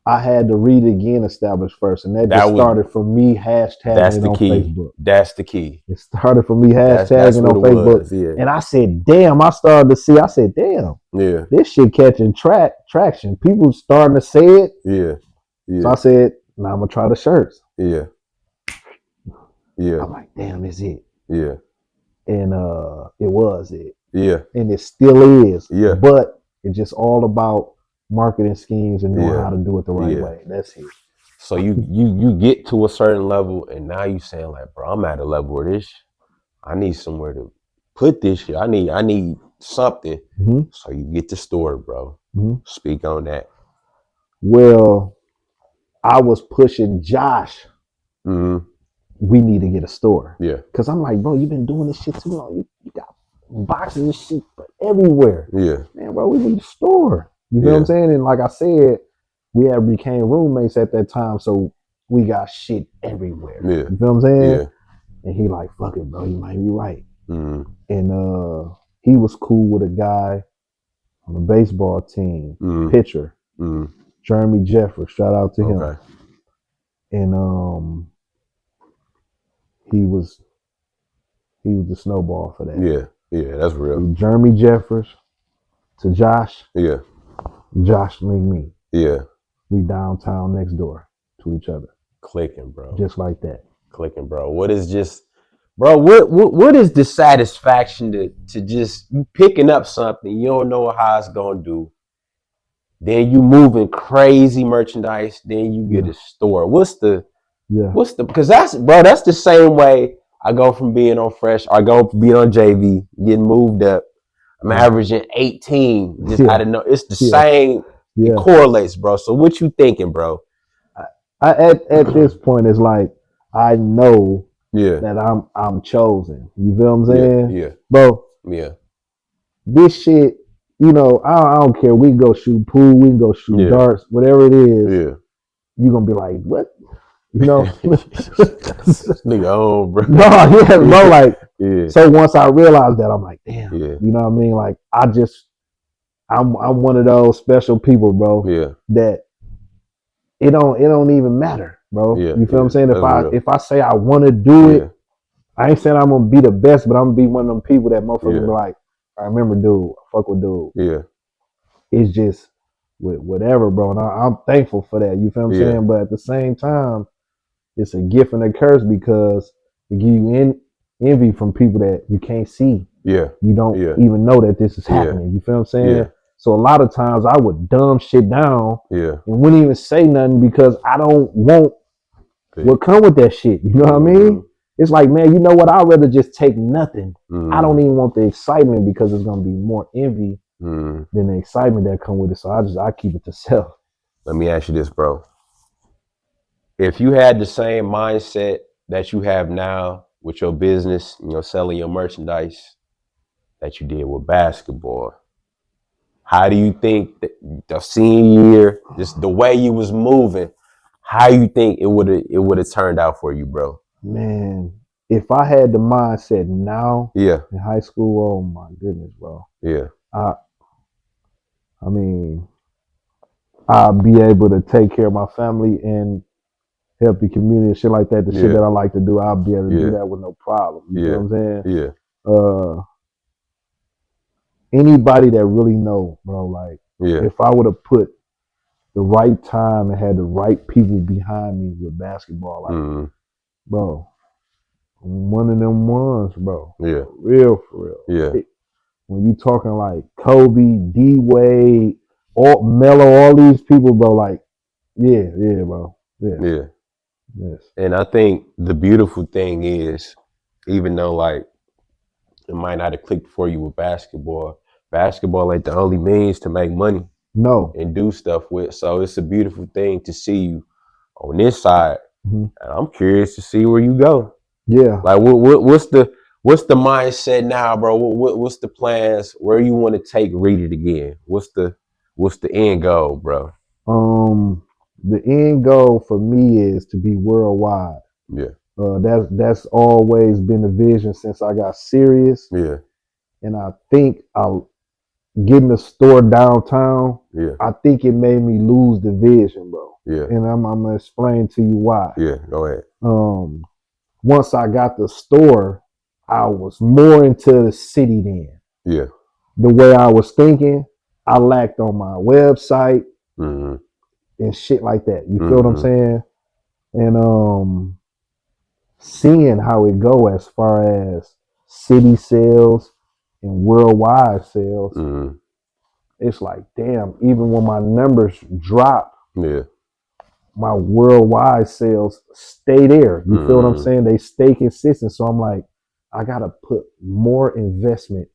I had to read it again established first, and that just started from me hashtagging on Facebook. That's the key. It started from me hashtagging on Facebook. And I said, damn, I said, damn, this shit catching traction. People starting to say it. So I said, now I'm going to try the shirts. I'm like, damn, it's it. And it was it. And it still is. But it's just all about marketing schemes and knowing how to do it the right way. That's it. So you get to a certain level, and now you saying like, bro, I'm at a level where this, I need somewhere to put this shit. I need something. So you get the store, bro. Speak on that. Well, I was pushing Josh. We need to get a store. Yeah. Because I'm like, bro, you've been doing this shit too long. You got boxes of shit everywhere. Yeah. Man, bro, we need a store. You know what I'm saying? And like I said, we had became roommates at that time, so we got shit everywhere. Yeah. You feel what I'm saying? Yeah. And he like, fuck it, bro, you might be right. And he was cool with a guy on the baseball team, pitcher, Jeremy Jeffers. Shout out to him. And he was the snowball for that. Yeah, that's real. From Jeremy Jeffers to Josh. Yeah. Josh linked me. Yeah. We downtown next door to each other. Clicking, bro. Just like that. Clicking, bro. What is the satisfaction to just you picking up something, you don't know how it's gonna do. Then you moving crazy merchandise, then you get a store. Because that's the same way I go from being on Fresh, I go from being on JV, getting moved up. I'm averaging 18. Just I don't know. It's the same. It correlates, bro. So what you thinking, bro? At this point, it's like I know that I'm chosen. You feel what I'm saying? Yeah. Bro. Yeah. This shit, you know, I don't care. We can go shoot pool, we can go shoot darts, whatever it is. Yeah. You're gonna be like, what? You know? Nigga, oh, bro. No, yeah, bro. Like, so once I realized that, I'm like, damn. You know what I mean? Like, I'm one of those special people, bro. Yeah. That it don't even matter, bro. Yeah. You feel what I'm saying? If I say I want to do it, I ain't saying I'm gonna be the best, but I'm gonna be one of them people that motherfuckers be like, I remember dude, fuck with dude. Yeah. It's just with whatever, bro. And I'm thankful for that. You feel what I'm saying? But at the same time, it's a gift and a curse because it give you envy from people that you can't see. Yeah. You don't even know that this is happening. You feel what I'm saying? Yeah. So a lot of times I would dumb shit down and wouldn't even say nothing because I don't want what come with that shit. You know what I mean? It's like, man, you know what? I'd rather just take nothing. I don't even want the excitement because it's gonna be more envy than the excitement that come with it. So I keep it to self. Let me ask you this, bro. If you had the same mindset that you have now with your business, you know, selling your merchandise that you did with basketball, how do you think that the senior year, just the way you was moving, how you think it would have turned out for you, bro? Man, if I had the mindset now in high school, oh my goodness, bro. Yeah. I mean, I'll be able to take care of my family and help the community and shit like that. The shit that I like to do, I'll be able to do that with no problem. You know what I'm saying? Yeah. Anybody that really know, bro, like if I would have put the right time and had the right people behind me with basketball, like bro, one of them ones, bro. Yeah. For real. Yeah. When you talking like Kobe, D Wade, Melo, all these people, bro, like, bro. Yeah. Yes. And I think the beautiful thing is, even though like it might not have clicked for you with basketball ain't the only means to make money. No. And do stuff with. So it's a beautiful thing to see you on this side. And I'm curious to see where you go. Yeah. Like what's the mindset now, bro? What's the plans? Where you want to take Read It again? What's the end goal, bro? The end goal for me is to be worldwide. Yeah. That's always been the vision since I got serious. Yeah. And I think getting a store downtown, I think it made me lose the vision, bro. Yeah. And I'm gonna explain to you why. Yeah, go ahead. Once I got the store, I was more into the city then. Yeah. The way I was thinking, I lacked on my website and shit like that. You feel what I'm saying? And seeing how it go as far as city sales and worldwide sales, it's like, damn, even when my numbers drop, my worldwide sales stay there. You feel what I'm saying? They stay consistent. So I'm like, I gotta put more investment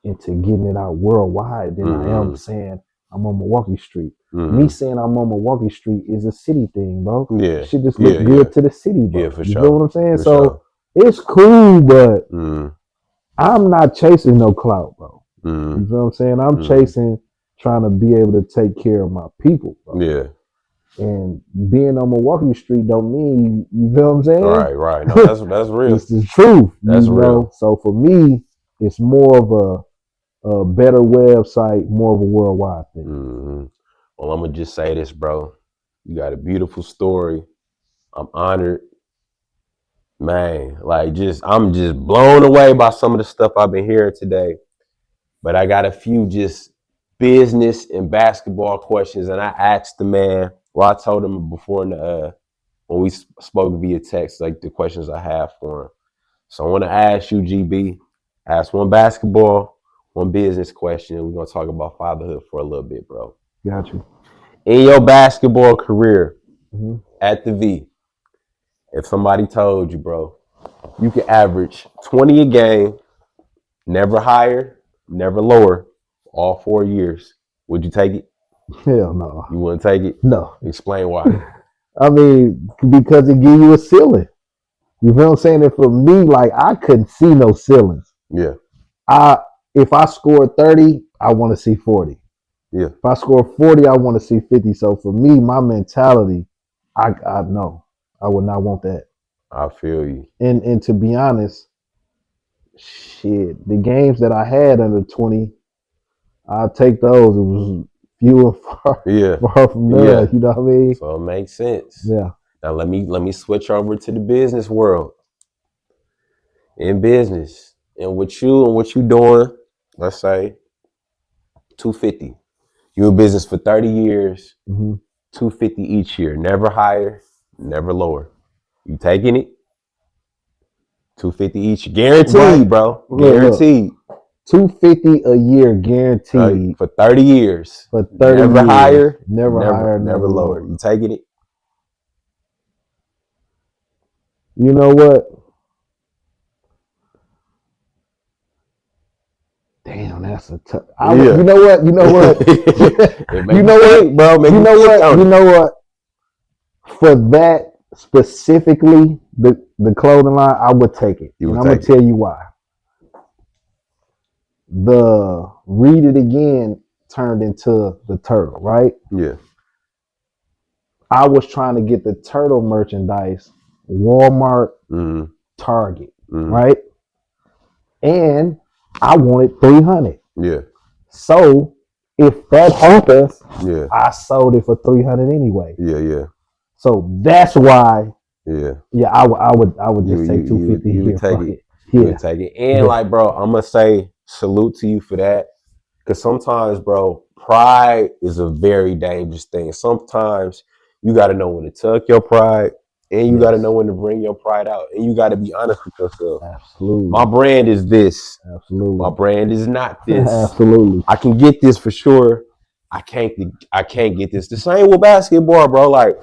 into getting it out worldwide than I am saying I'm on Milwaukee Street. Me saying I'm on Milwaukee Street is a city thing, bro. Yeah. Shit just look good to the city, bro. Yeah, for you sure. know what I'm saying? For so sure. it's cool, but I'm not chasing no clout, bro. You know what I'm saying? I'm chasing trying to be able to take care of my people, bro. Yeah. And being on Milwaukee Street don't mean, you know what I'm saying? Right. No, that's real. It's the truth. That's real. So for me, it's more of a better website, more of a worldwide thing. Well, I'm gonna just say this, bro. You got a beautiful story. I'm honored. Man, like I'm just blown away by some of the stuff I've been hearing today. But I got a few just business and basketball questions, and I asked the man, or I told him before in the when we spoke via text, like the questions I have for him. So I want to ask you, GB, ask one basketball, one business question, and we're gonna talk about fatherhood for a little bit, bro. Got you. In your basketball career at the V, if somebody told you, bro, you could average 20 a game, never higher, never lower, all 4 years, would you take it? Hell no. You wouldn't take it? No. Explain why. I mean, because it give you a ceiling. You feel what I'm saying? And for me, like, I couldn't see no ceilings. Yeah. If I scored 30, I want to see 40. Yeah. If I score 40, I want to see 50. So for me, my mentality, I know I would not want that. I feel you. And to be honest, shit, the games that I had under 20, I'll take those. It was few and far from there. You know what I mean? So it makes sense. Yeah. Now let me switch over to the business world. In business, and what you doing, let's say 250. You in business for 30 years, 250 each year, never higher, never lower. You taking it? 250 each, guaranteed, right, bro. Guaranteed. Look, 250 a year guaranteed for 30 years. For 30 never years. Higher, never higher, never lower. You taking it? You know what? Damn, that's a tough. You know what? You know what? You know what, bro? You know what? You know what? For that specifically, the clothing line, I would take it. And I'm gonna tell you why. The Read It Again turned into the turtle, right? Yeah. I was trying to get the turtle merchandise, Walmart, Target, right? And I wanted 300. Yeah. So if that happens, I sold it for 300 anyway. Yeah. So that's why. Yeah. I would just take 250 you here. Would take it. Yeah. You would take it. And like, bro, I'm gonna say salute to you for that. Cause sometimes, bro, pride is a very dangerous thing. Sometimes you gotta know when to tuck your pride, and you gotta know when to bring your pride out, and you gotta be honest with yourself. Absolutely. My brand is this. Absolutely. My brand is not this. Absolutely. I can get this for sure. I can't get this. The same with basketball, bro. Like,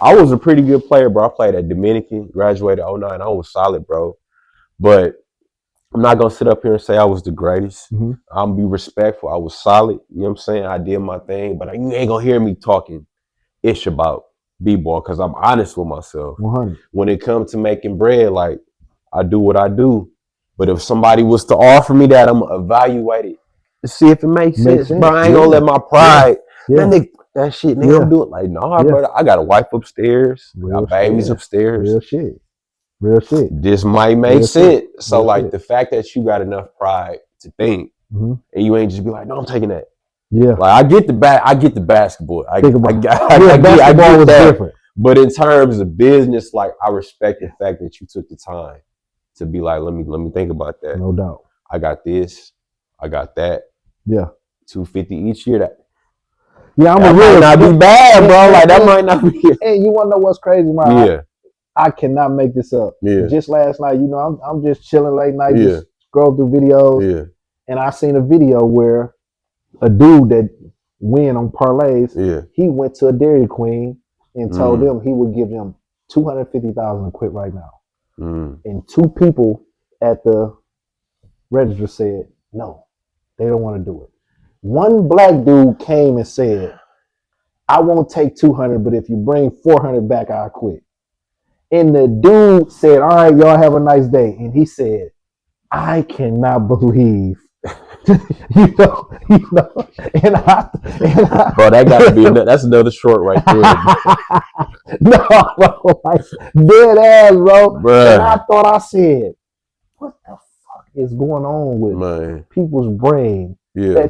I was a pretty good player, bro. I played at Dominican, graduated 09. I was solid, bro. But I'm not going to sit up here and say I was the greatest. I'm going to be respectful. I was solid. You know what I'm saying? I did my thing. But you ain't going to hear me talking ish about b-ball because I'm honest with myself. 100. When it comes to making bread, like, I do what I do. But if somebody was to offer me that, I'm going to evaluate it to see if it makes sense. Bro, I ain't going to let my pride, man, that shit, nigga, I'm doing like, nah, brother, I got a wife upstairs. I got babies upstairs. Real shit. This might make sense. So, like, the fact that you got enough pride to think, and you ain't just be like, no, I'm taking that. Yeah. Like, I get the basketball. I get basketball was that. Different. But in terms of business, like, I respect the fact that you took the time to be like, let me think about that. No doubt. I got this. I got that. Yeah. 250 each year. That might not be bad, bro. Like, that might not be. Hey, you want to know what's crazy, man? Yeah. I cannot make this up. Yeah. Just last night, I'm just chilling late night, just scroll through videos. Yeah. And I seen a video where a dude that win on parlays, he went to a Dairy Queen and told them he would give them $250,000 to quit right now. And two people at the register said no. They don't want to do it. One black dude came and said, I won't take 200, but if you bring 400 back, I'll quit. And the dude said, all right, y'all have a nice day. And he said, I cannot believe, you know, and I bro, that gotta be, that's another short right there. No, bro, like, dead ass, bro. Bruh. And I thought I said, what the fuck is going on with people's brain? Yeah.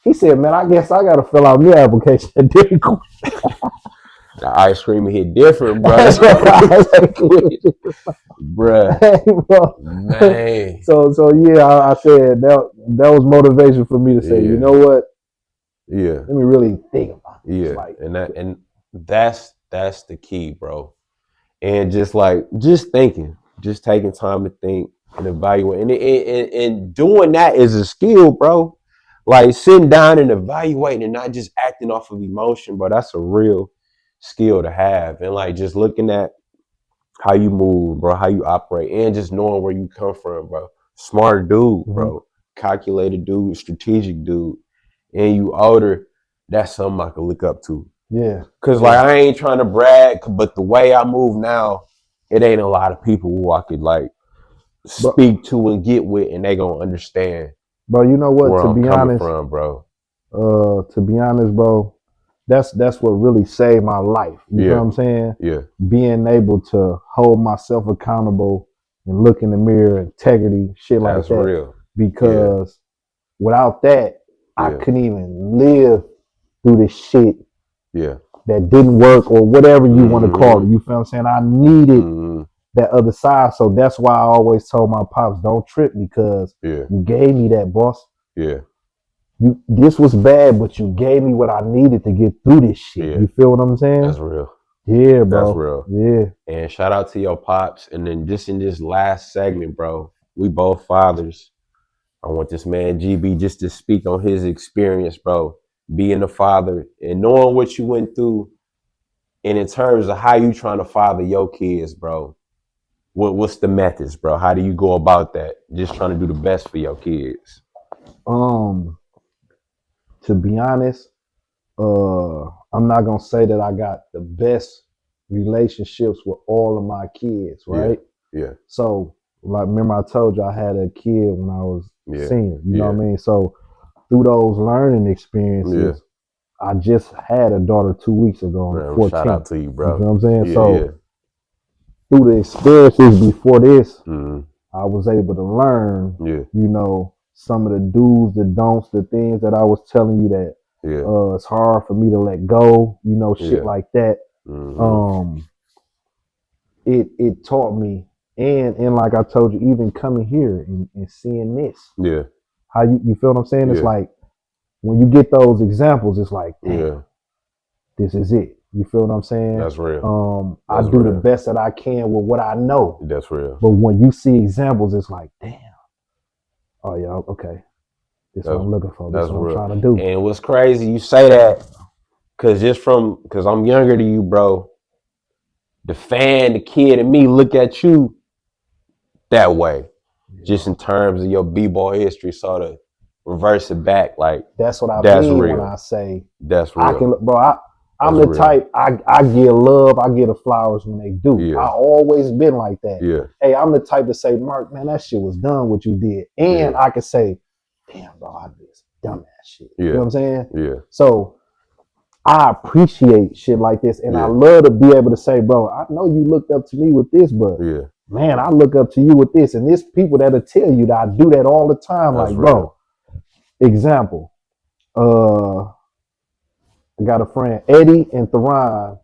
He said, man, I guess I got to fill out your application. The ice cream hit different, bro. Bruh. Hey, bro. Man. So yeah, I said that was motivation for me to say, you know what? Yeah. Let me really think about it. Yeah. Like, and that's the key, bro. And just thinking, just taking time to think and evaluate. And doing that is a skill, bro. Like sitting down and evaluating and not just acting off of emotion, bro. That's a real skill to have. And like just looking at how you move, bro, how you operate, and just knowing where you come from, bro. Smart dude, bro. Calculated dude, strategic dude. And you older, that's something I can look up to. Yeah. Cause like I ain't trying to brag, but the way I move now, it ain't a lot of people who I could like speak to and get with, and they gonna understand. Bro, you know what? Where to I'm be coming honest, from, bro. To be honest, bro, that's what really saved my life. You know what I'm saying? Yeah. Being able to hold myself accountable and look in the mirror, integrity, shit like that. That's real. Because without that, I couldn't even live through this shit. Yeah. That didn't work or whatever you want to call it. You feel what I'm saying? I needed that other side. So that's why I always told my pops, don't trip because you gave me that, boss. Yeah. This was bad, but you gave me what I needed to get through this shit. Yeah. You feel what I'm saying? That's real. Yeah, bro. That's real. Yeah. And shout out to your pops. And then just in this last segment, bro, we both fathers. I want this man GB just to speak on his experience, bro, being a father and knowing what you went through. And in terms of how you trying to father your kids, bro, what's the methods, bro? How do you go about that? Just trying to do the best for your kids. To be honest, I'm not gonna say that I got the best relationships with all of my kids, right? Yeah. So, like, remember I told you I had a kid when I was senior. You know what I mean? So, through those learning experiences, I just had a daughter 2 weeks ago on the 14th. Shout out to you, bro. You know what I'm saying? Through the experiences before this, I was able to learn, you know, some of the do's, the don'ts, the things that I was telling you that it's hard for me to let go, you know, shit like that. It taught me, and like I told you, even coming here and seeing this, how you feel what I'm saying? It's like when you get those examples, it's like, damn, this is it. You feel what I'm saying? That's real. I do the best that I can with what I know. That's real. But when you see examples, it's like, damn. Oh yeah, okay. This is what I'm looking for. This is what I'm trying to do. And what's crazy, you say that, cause I'm younger than you, bro. The kid in me look at you that way. Just in terms of your B-boy history, sort of reverse it back. Like that's what I mean when I say that's real. I can, bro. I'm the type I give love, I give the flowers when they do. Yeah. I always been like that. Yeah. Hey, I'm the type to say, Mark, man, that shit was done what you did. And I can say, damn, bro, I just done that shit. You know what I'm saying? Yeah. So I appreciate shit like this. And I love to be able to say, bro, I know you looked up to me with this, but man, I look up to you with this. And there's people that'll tell you that I do that all the time. That's like, bro, example, I got a friend, Eddie and Theron.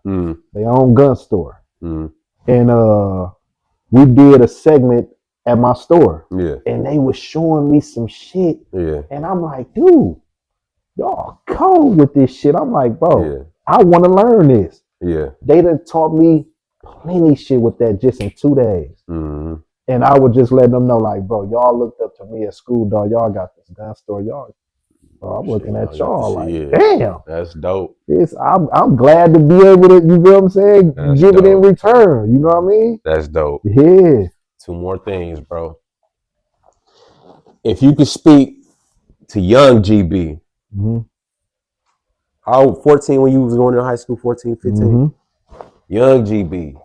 They own gun store. And we did a segment at my store. And they was showing me some shit. And I'm like, dude, y'all cold with this shit. I'm like, bro, I want to learn this. They done taught me plenty shit with that just in 2 days. And I would just let them know, like, bro, y'all looked up to me at school, dog. Y'all got this gun store. Y'all, bro, I'm looking at y'all like, damn. That's dope. I'm glad to be able to, you know what I'm saying, give it in return. You know what I mean? That's dope. Yeah. 2 more things, bro. If you could speak to young GB. Mm-hmm. How old, 14 when you was going to high school, 14, 15? Mm-hmm. Young GB.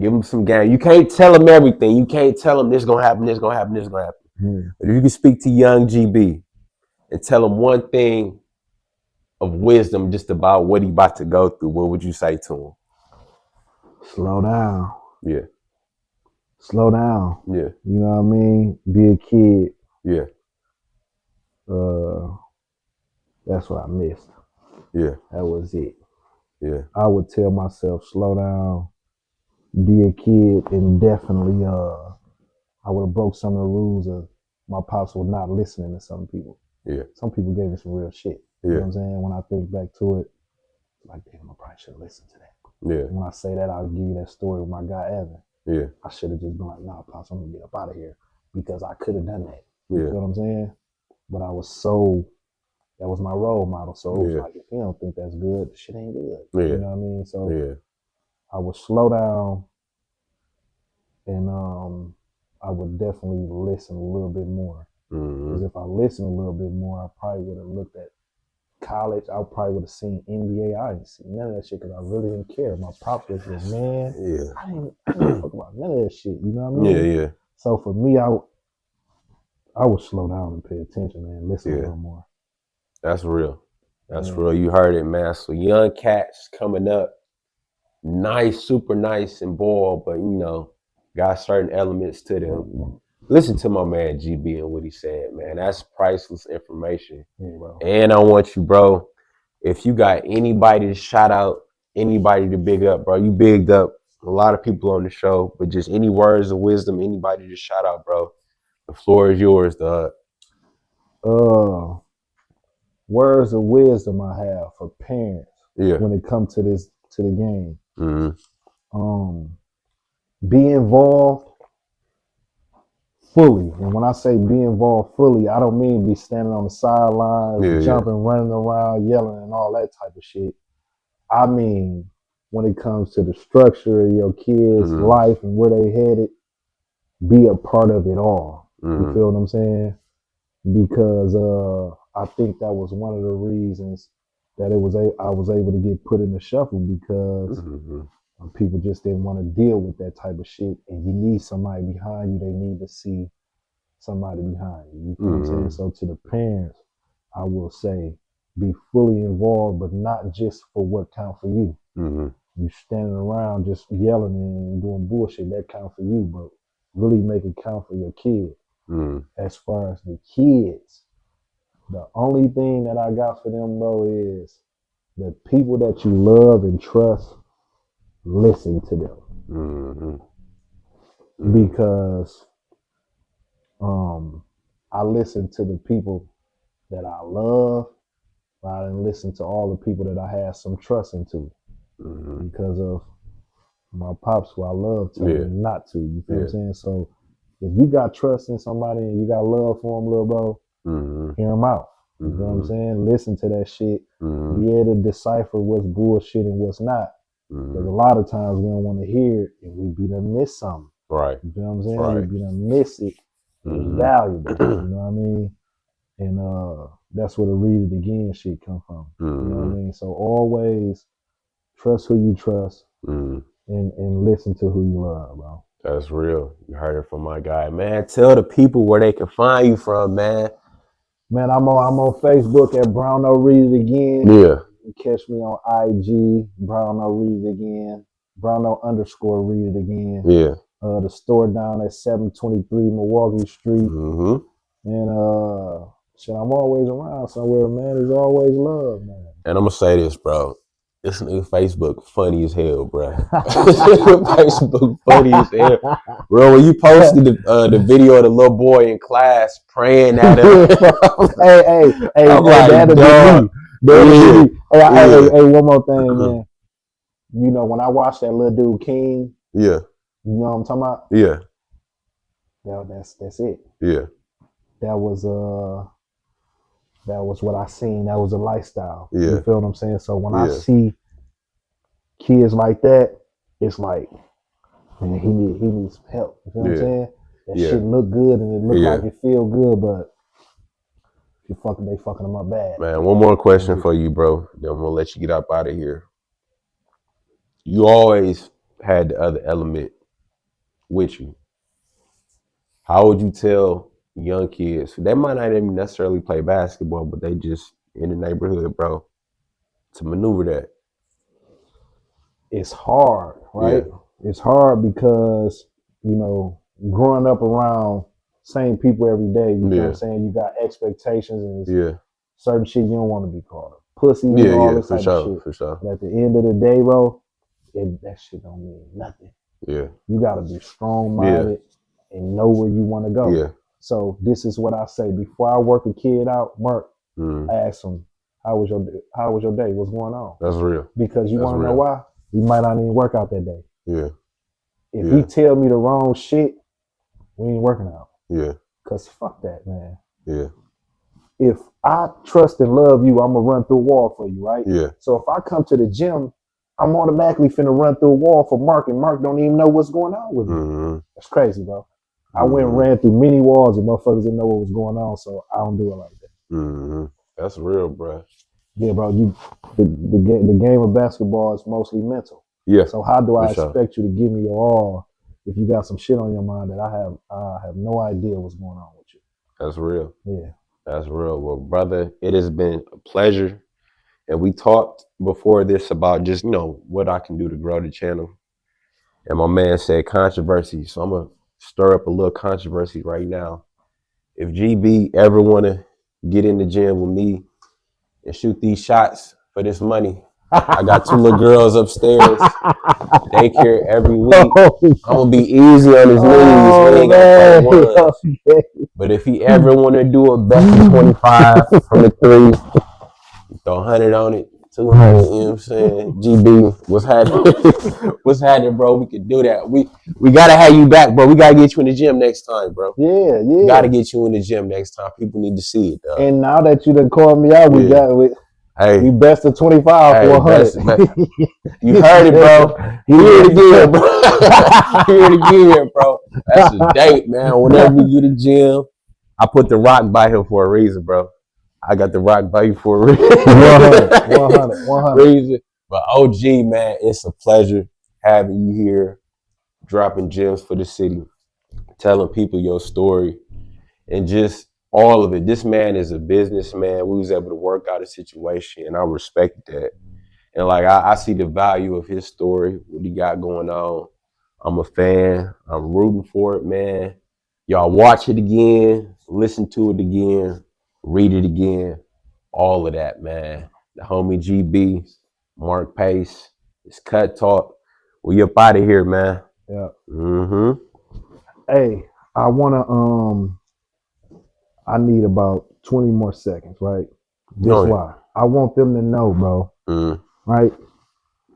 Give him some game. You can't tell him everything. You can't tell him this gonna happen, this gonna happen, this gonna happen. Mm-hmm. But if you can speak to young GB and tell him one thing of wisdom just about what he about to go through, what would you say to him? Slow down. Yeah. Slow down. Yeah. You know what I mean? Be a kid. Yeah. That's what I missed. Yeah. That was it. Yeah. I would tell myself, slow down, be a kid, and definitely I would have broke some of the rules of my pops was not listening to some people. Yeah. Some people gave me some real shit. You know what I'm saying? When I think back to it, like, damn, I probably should have listened to that. Yeah. When I say that, I'll give you that story with my guy Evan. Yeah. I should have just been like, nah, pops, I'm gonna get up out of here because I could have done that. You feel what I'm saying? But I was that was my role model. So it was like, if you don't think that's good, the shit ain't good. Yeah. You know what I mean? So I would slow down and I would definitely listen a little bit more. Because if I listened a little bit more, I probably would have looked at college. I probably would have seen NBA. I didn't see none of that shit because I really didn't care. My pops was just, man, I didn't talk about none of that shit. You know what I mean? Yeah. So for me, I would slow down and pay attention, man. Listen a little more. That's real. That's real. You heard it, man. So young cats coming up, nice, super nice and bold, but you know, got certain elements to them. Listen to my man GB and what he said, man. That's priceless information. Yeah, bro. And I want you, bro, if you got anybody to shout out, anybody to big up, bro, you bigged up a lot of people on the show, but just any words of wisdom, anybody to shout out, bro. The floor is yours, dog. Words of wisdom I have for parents when it comes to the game. Mm-hmm. Be involved fully. And when I say be involved fully, I don't mean be standing on the sidelines, jumping, running around, yelling, and all that type of shit. I mean, when it comes to the structure of your kids' life and where they headed, be a part of it all. You feel what I'm saying? Because I think that was one of the reasons that I was able to get put in the shuffle because people just didn't want to deal with that type of shit. And you need somebody behind you. They need to see somebody behind you. You feel what I'm saying? So to the parents, I will say, be fully involved, but not just for what count for you. You standing around just yelling and doing bullshit, that count for you, but really make it count for your kid. As far as the kids, the only thing that I got for them, bro, is the people that you love and trust, listen to them. Because I listen to the people that I love, but I didn't listen to all the people that I had some trust into because of my pops who I love telling me not to. You feel what I'm saying? So if you got trust in somebody and you got love for them, little bro, hear them out. You know what I'm saying? Listen to that shit. Be able to decipher what's bullshit and what's not. Because a lot of times we don't want to hear it and we be done miss something. Right. You know what I'm saying? Right. We be done miss it. It's valuable. You know what I mean? And that's where the read it again shit come from. You know what I mean? So always trust who you trust and listen to who you love, bro. That's real. You heard it from my guy. Man, tell the people where they can find you from, man. Man, I'm on Facebook at Brown O Read It Again. Yeah. You catch me on IG, Brown O Read It Again. Brown O _ Read It Again. Yeah. The store down at 723 Milwaukee Street. And shit, I'm always around somewhere, man. There's always love, man. And I'm gonna say this, bro. This nigga Facebook funny as hell, bro. Facebook funny as hell. Bro, when you posted the video of the little boy in class praying at him. hey, I'm like, that'll be me. Hey, one more thing, man. You know, when I watched that little dude King, you know what I'm talking about? Yeah. That's it. Yeah. That was what I seen. That was a lifestyle. Yeah. You feel what I'm saying? So when I see kids like that, it's like, man, he needs some help. You feel what I'm saying? That shit look good and it look like it feel good, but they fucking them up bad. Man, one more question for you, bro. Then I'm gonna let you get up out of here. You always had the other element with you. How would you tell young kids they might not even necessarily play basketball, but they just in the neighborhood, bro, to maneuver that? It's hard, right? Yeah. It's hard because, you know, growing up around same people every day, you know what I'm saying? You got expectations and certain shit you don't want to be called. Pussy, you know, all this type of shit. For sure. But at the end of the day, bro, that shit don't mean nothing. Yeah. You got to be strong-minded and know where you want to go. Yeah. So this is what I say. Before I work a kid out, Mark, I ask him, how was your day? What's going on? That's real. Because you want to know why? You might not even work out that day. Yeah. If he tell me the wrong shit, we ain't working out. Yeah. Cause fuck that, man. Yeah. If I trust and love you, I'm gonna run through a wall for you, right? Yeah. So if I come to the gym, I'm automatically finna run through a wall for Mark, and Mark don't even know what's going on with me. Mm-hmm. That's crazy, bro. I went and ran through many walls and motherfuckers didn't know what was going on, so I don't do it like that. Mm-hmm. That's real, bro. Yeah, bro. The game of basketball is mostly mental. Yeah. So how do I expect you to give me your all if you got some shit on your mind that I have no idea what's going on with you? That's real. Yeah. That's real. Well, brother, it has been a pleasure. And we talked before this about just, you know, what I can do to grow the channel. And my man said controversy. So I'm going to stir up a little controversy right now. If GB ever want to get in the gym with me and shoot these shots for this money, I got 2 little girls upstairs. Daycare every week. I'm going to be easy on his knees. He ain't gonna play one. But if he ever want to do a best of 25 from the 3, throw 100 on it, 200, you know what I'm saying? GB, what's happening? What's happening, bro? We can do that. We got to have you back, bro. We got to get you in the gym next time, bro. Yeah. We got to get you in the gym next time. People need to see it, dog. And now that you done called me out, we best of 25 for 100. You heard it, bro. Hear it again, bro. Hear it again, bro. That's a date, man. Whenever we get a gym, I put the rock by him for a reason, bro. I got the rock by you for a reason. 100. Reason. But OG, man, it's a pleasure having you here, dropping gems for the city, telling people your story, and just all of it. This man is a businessman. We was able to work out a situation, and I respect that. And like I see the value of his story, what he got going on. I'm a fan. I'm rooting for it, man. Y'all watch it again, listen to it again, read it again, all of that, man. The homie GB, Mark Pace, it's Cut Talk. We up out of here, man. Yeah. Mm-hmm. Hey, I need about 20 more seconds, right? This why. I want them to know, bro, right,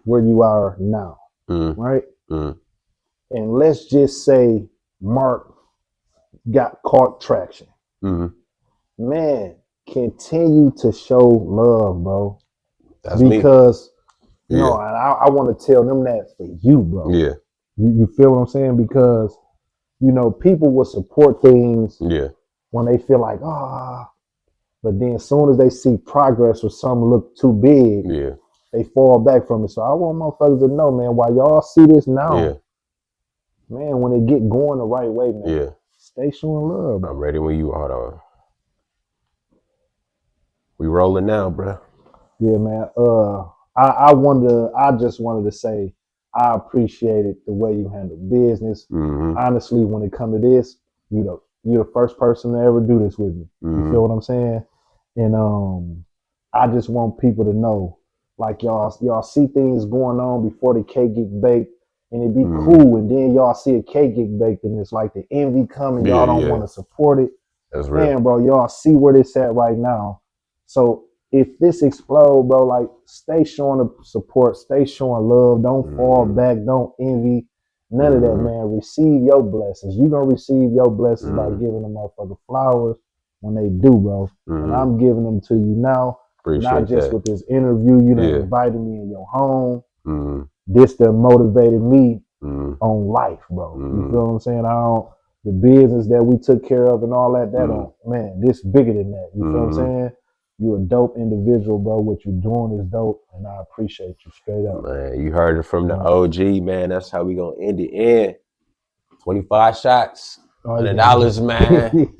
where you are now, right? And let's just say Mark got caught traction. Man, continue to show love, bro. That's because me. You know, I want to tell them that for you, bro. Yeah. You feel what I'm saying? Because, you know, people will support things when they feel like, but then as soon as they see progress or something look too big, they fall back from it. So I want motherfuckers to know, man, while y'all see this now, man, when they get going the right way, man, stay showing love, bro. I'm ready when you are, though. We rolling now, bro. Yeah, man. I just wanted to say I appreciated the way you handle business. Honestly, when it comes to this, you know, you're the first person to ever do this with me. You feel what I'm saying? And I just want people to know, like y'all see things going on before the cake get baked, and it be cool, and then y'all see a cake get baked, and it's like the envy coming. Y'all don't want to support it. That's real. Man, bro, y'all see where this at right now. So if this explode, bro, like stay showing the support, stay showing love. Don't fall back. Don't envy. None of that, man. Receive your blessings. You gonna receive your blessings by giving them motherfucker flowers when they do, bro. And I'm giving them to you now. Appreciate not just that. with this interview. You done invited me in your home. This done motivated me on life, bro. You feel what I'm saying? the business that we took care of and all that. Man, this bigger than that. You feel what I'm saying? You a dope individual, bro. What you doing is dope, and I appreciate you straight up. Man, you heard it from the OG, man. That's how we gonna end it in 25 shots, $100, man.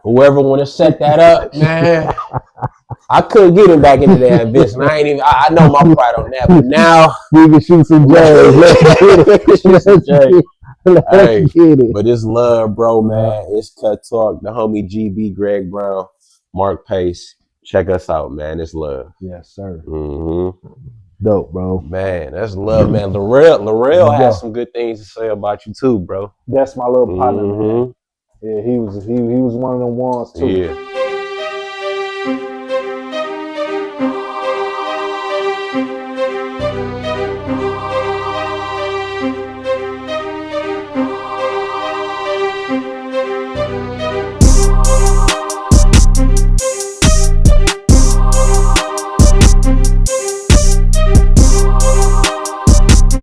Whoever want to set that up, man. I couldn't get him back into that, Vincent. I know my pride on that, but now we can shoot some J's. Hey, but it's love, bro, man. It's Cut Talk. The homie GB, Greg Brown, Mark Pace. Check us out, man. It's love. Yes, sir. Dope, bro. Man, that's love, man. Laurel has some good things to say about you too, bro. That's my little partner, man. Yeah, he was one of the ones too. Yeah.